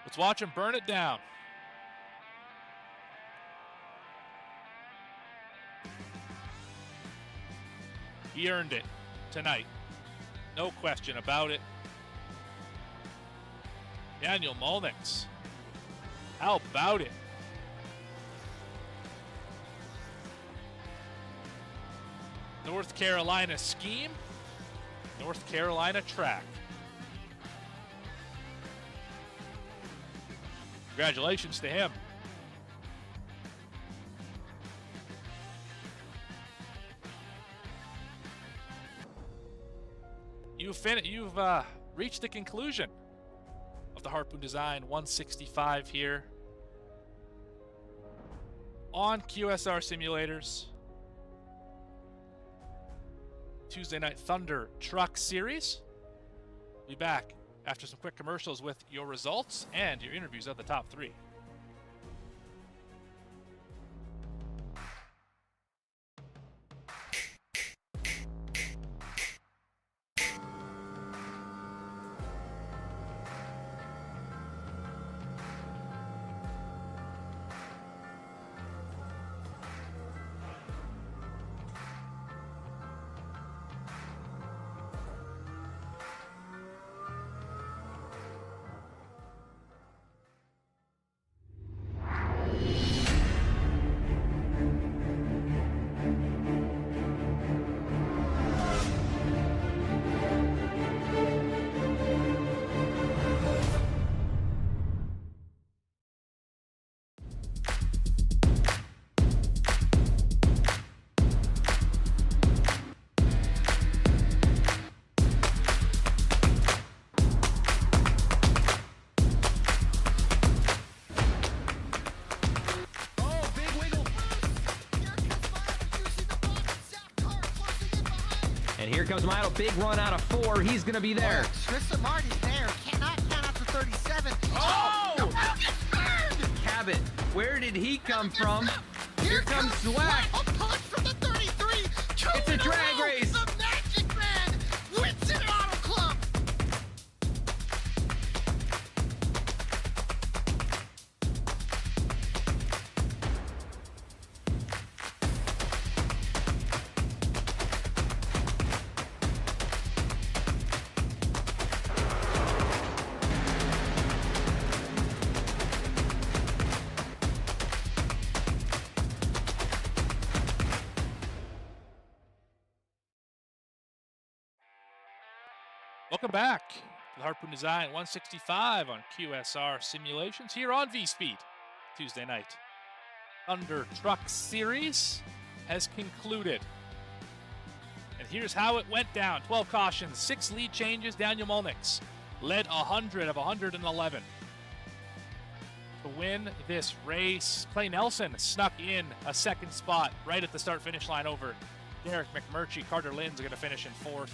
Let's watch him burn it down. He earned it tonight. No question about it. Daniel Molnix. How about it? North Carolina scheme, North Carolina track. Congratulations to him. You've reached the conclusion of the Harpoon Design 165 here on QSR Simulators. Tuesday Night Thunder Truck Series. We'll be back after some quick commercials with your results and your interviews of the top 3. And here comes Milo. Big run out of 4. He's going to be there. Tristan Marty's there. Cannot count out to 37. Oh! Burned! Cabot, where did he come from? Here comes Swack. Swack. A punch from the 33. It's a drag race. The Magic Man wins it Auto Club. Welcome back to the Harpoon Design 165 on QSR Simulations here on V-Speed. Tuesday night Thunder Truck Series has concluded. And here's how it went down. 12 cautions, 6 lead changes. Daniel Molnix led 100 of 111. To win this race, Clay Nelson snuck in a second spot right at the start-finish line over Derek McMurtry. Carter Lynn's going to finish in 4th.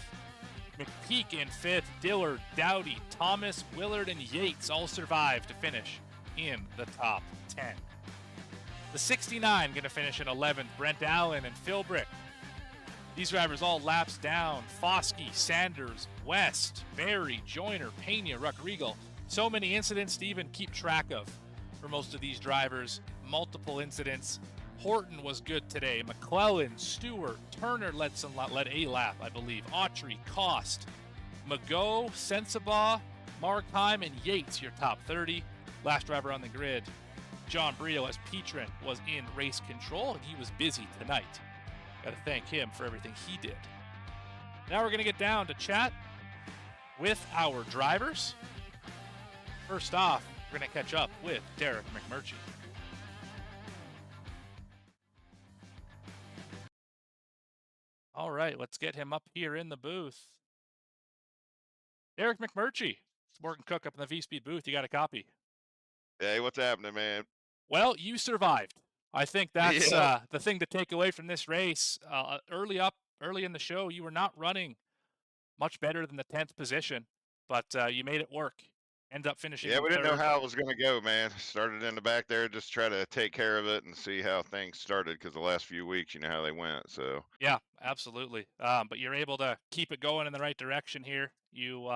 McPeak in 5th, Dillard, Dowdy, Thomas, Willard, and Yates all survived to finish in the top 10. The 69 going to finish in 11th, Brent Allen and Philbrick. These drivers all laps down. Foskey, Sanders, West, Berry, Joyner, Pena, Ruck-Regal. So many incidents to even keep track of for most of these drivers. Multiple incidents. Horton was good today. McClellan, Stewart, Turner led a lap, I believe. Autry, Cost, Mago, Sensabaugh, Markheim, and Yates, your top 30. Last driver on the grid, John Brio, as Petrin was in race control, and he was busy tonight. Got to thank him for everything he did. Now we're going to get down to chat with our drivers. First off, we're going to catch up with Derek McMurtry. All right, let's get him up here in the booth. Derek McMurtry, It's Morgan Cook up in the V-Speed booth. You got a copy. Hey, what's happening, man? Well, you survived. I think that's Yeah. the thing to take away from this race. Early in the show, you were not running much better than the 10th position, but you made it work. Ended up finishing Yeah, in we didn't know third. how it was going to go, man. Started in the back there, just try to take care of it and see how things started because the last few weeks, you know how they went. So, Yeah, absolutely. But you're able to keep it going in the right direction here. You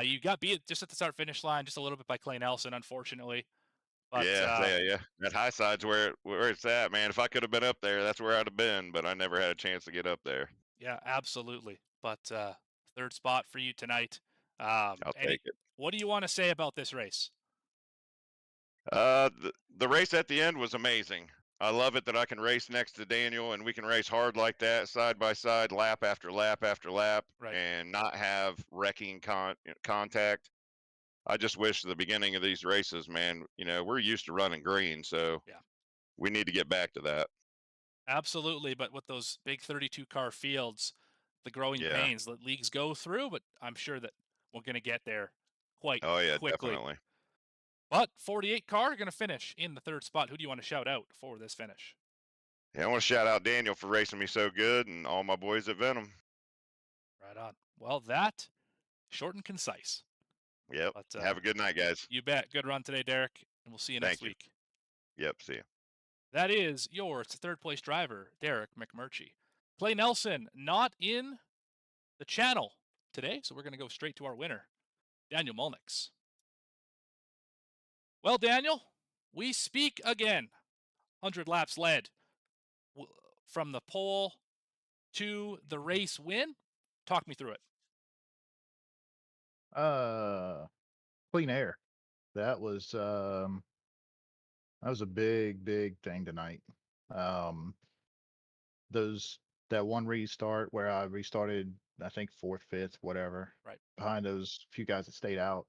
you got beat just at the start finish line just a little bit by Clay Nelson, unfortunately. But yeah. That high side's where it's at, man. If I could have been up there, that's where I'd have been, but I never had a chance to get up there. yeah, absolutely. But third spot for you tonight. I'll take it. What do you want to say about this race? The race at the end was amazing. I love it that I can race next to Daniel and we can race hard like that, side by side, lap after lap after lap, Right. and not have wrecking contact. I just wish the beginning of these races, man, you know, we're used to running green, so Yeah. we need to get back to that. Absolutely, but with those big 32 car fields, the growing Yeah. pains that leagues go through, but I'm sure that we're going to get there quite Oh yeah, quickly. definitely. But 48 car going to finish in the third spot. Who do you want to shout out for this finish? Yeah, I want to shout out Daniel for racing me so good and all my boys at Venom. Right on. Well, that short and concise. Yep. But, Have a good night, guys. You bet. Good run today, Derek, and we'll see you next Thank you. week. Yep. See ya. That is yours, third place driver, Derek McMurchie. Clay Nelson not in the channel today, so we're going to go straight to our winner, Daniel Molnix. Well, Daniel, we speak again. 100 laps led from the pole to the race win. Talk me through it. Clean air. That was a big thing tonight. That one restart where I restarted, I think fourth, fifth, whatever. Right. Behind those few guys that stayed out.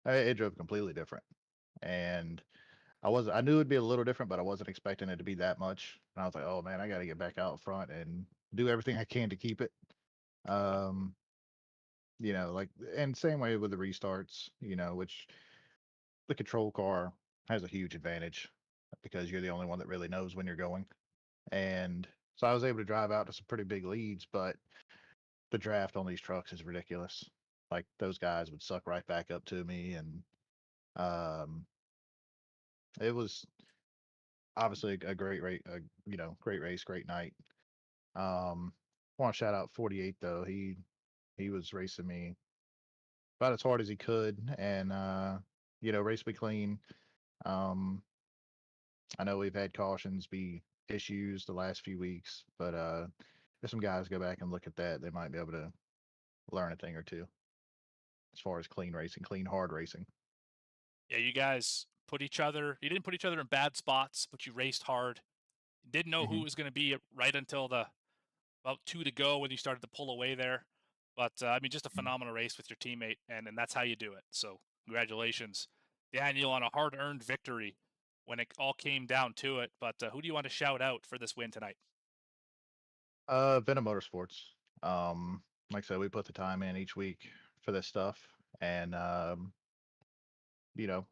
It drove completely different. And I knew it'd be a little different, but I wasn't expecting it to be that much. And I was like, oh man, I got to get back out front and do everything I can to keep it. You know, like, and same way with the restarts, you know, which the control car has a huge advantage because you're the only one that really knows when you're going. And so I was able to drive out to some pretty big leads, but the draft on these trucks is ridiculous. Like those guys would suck right back up to me, and it was obviously a great race, great race, great night. Want to shout out 48 though. He was racing me about as hard as he could, and raced me clean. I know we've had cautions be issues the last few weeks, but if some guys go back and look at that, they might be able to learn a thing or two as far as clean racing, clean hard racing. Yeah, you guys you didn't put each other in bad spots, but you raced hard. Didn't know who it was going to be right until about 2 to go when you started to pull away there. But I mean, just a phenomenal race with your teammate, and that's how you do it. So congratulations, Daniel, on a hard-earned victory when it all came down to it. But who do you want to shout out for this win tonight? Venom Motorsports. Like I said, we put the time in each week for this stuff, and a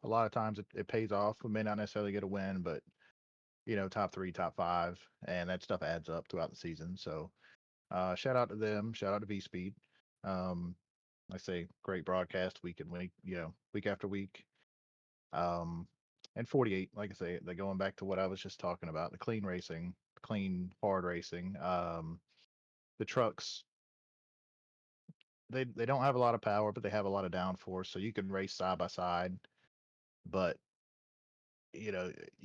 lot of times it pays off. We may not necessarily get a win, but top 3, top 5, and that stuff adds up throughout the season. So shout out to them. Shout out to V Speed. I say great broadcast week and week, week after week. And 48, like I say, they're going back to what I was just talking about, the clean racing, clean hard racing. The trucks, they don't have a lot of power, but they have a lot of downforce, so you can race side by side. But you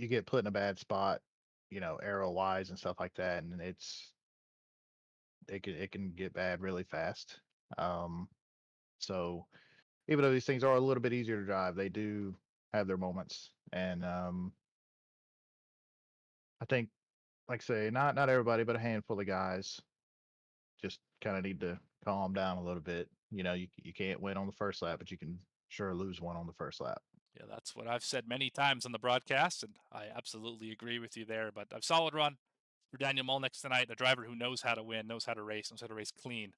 get put in a bad spot, arrow wise and stuff like that, and it can get bad really fast. So even though these things are a little bit easier to drive, they do have their moments. And I think, like I say, not everybody, but a handful of guys just kind of need to calm down a little bit. You can't win on the first lap, but you can sure lose one on the first lap. Yeah, that's what I've said many times on the broadcast, and I absolutely agree with you there. But a solid run for Daniel Molnix tonight, a driver who knows how to win, knows how to race clean.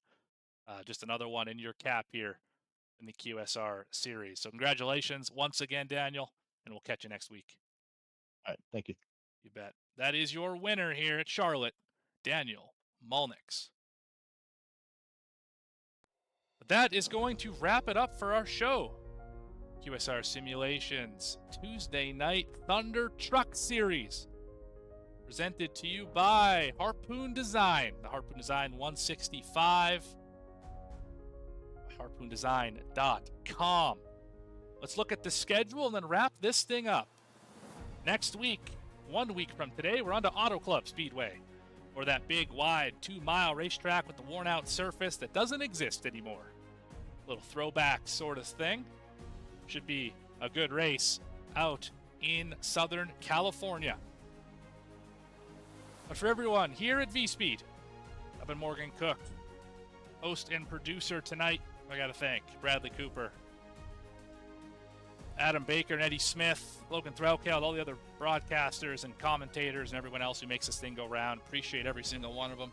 Just another one in your cap here in the QSR series. So congratulations once again, Daniel, and we'll catch you next week. All right, thank you. You bet. That is your winner here at Charlotte, Daniel Malnix. But that is going to wrap it up for our show. QSR Simulations Tuesday Night Thunder Truck Series. Presented to you by Harpoon Design. The Harpoon Design 165. HarpoonDesign.com. Let's look at the schedule and then wrap this thing up. Next week, 1 week from today, we're on to Auto Club Speedway, or that big, wide, 2-mile racetrack with the worn-out surface that doesn't exist anymore. Little throwback sort of thing. Should be a good race out in Southern California. But for everyone here at V-Speed, I've been Morgan Cook, host and producer tonight. I got to thank Bradley Cooper, Adam Baker, and Eddie Smith, Logan Threlkeld, all the other broadcasters and commentators and everyone else who makes this thing go round. Appreciate every single one of them.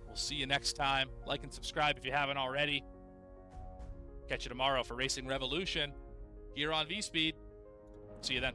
We'll see you next time. Like and subscribe if you haven't already. Catch you tomorrow for Racing Revolution here on V-Speed. See you then.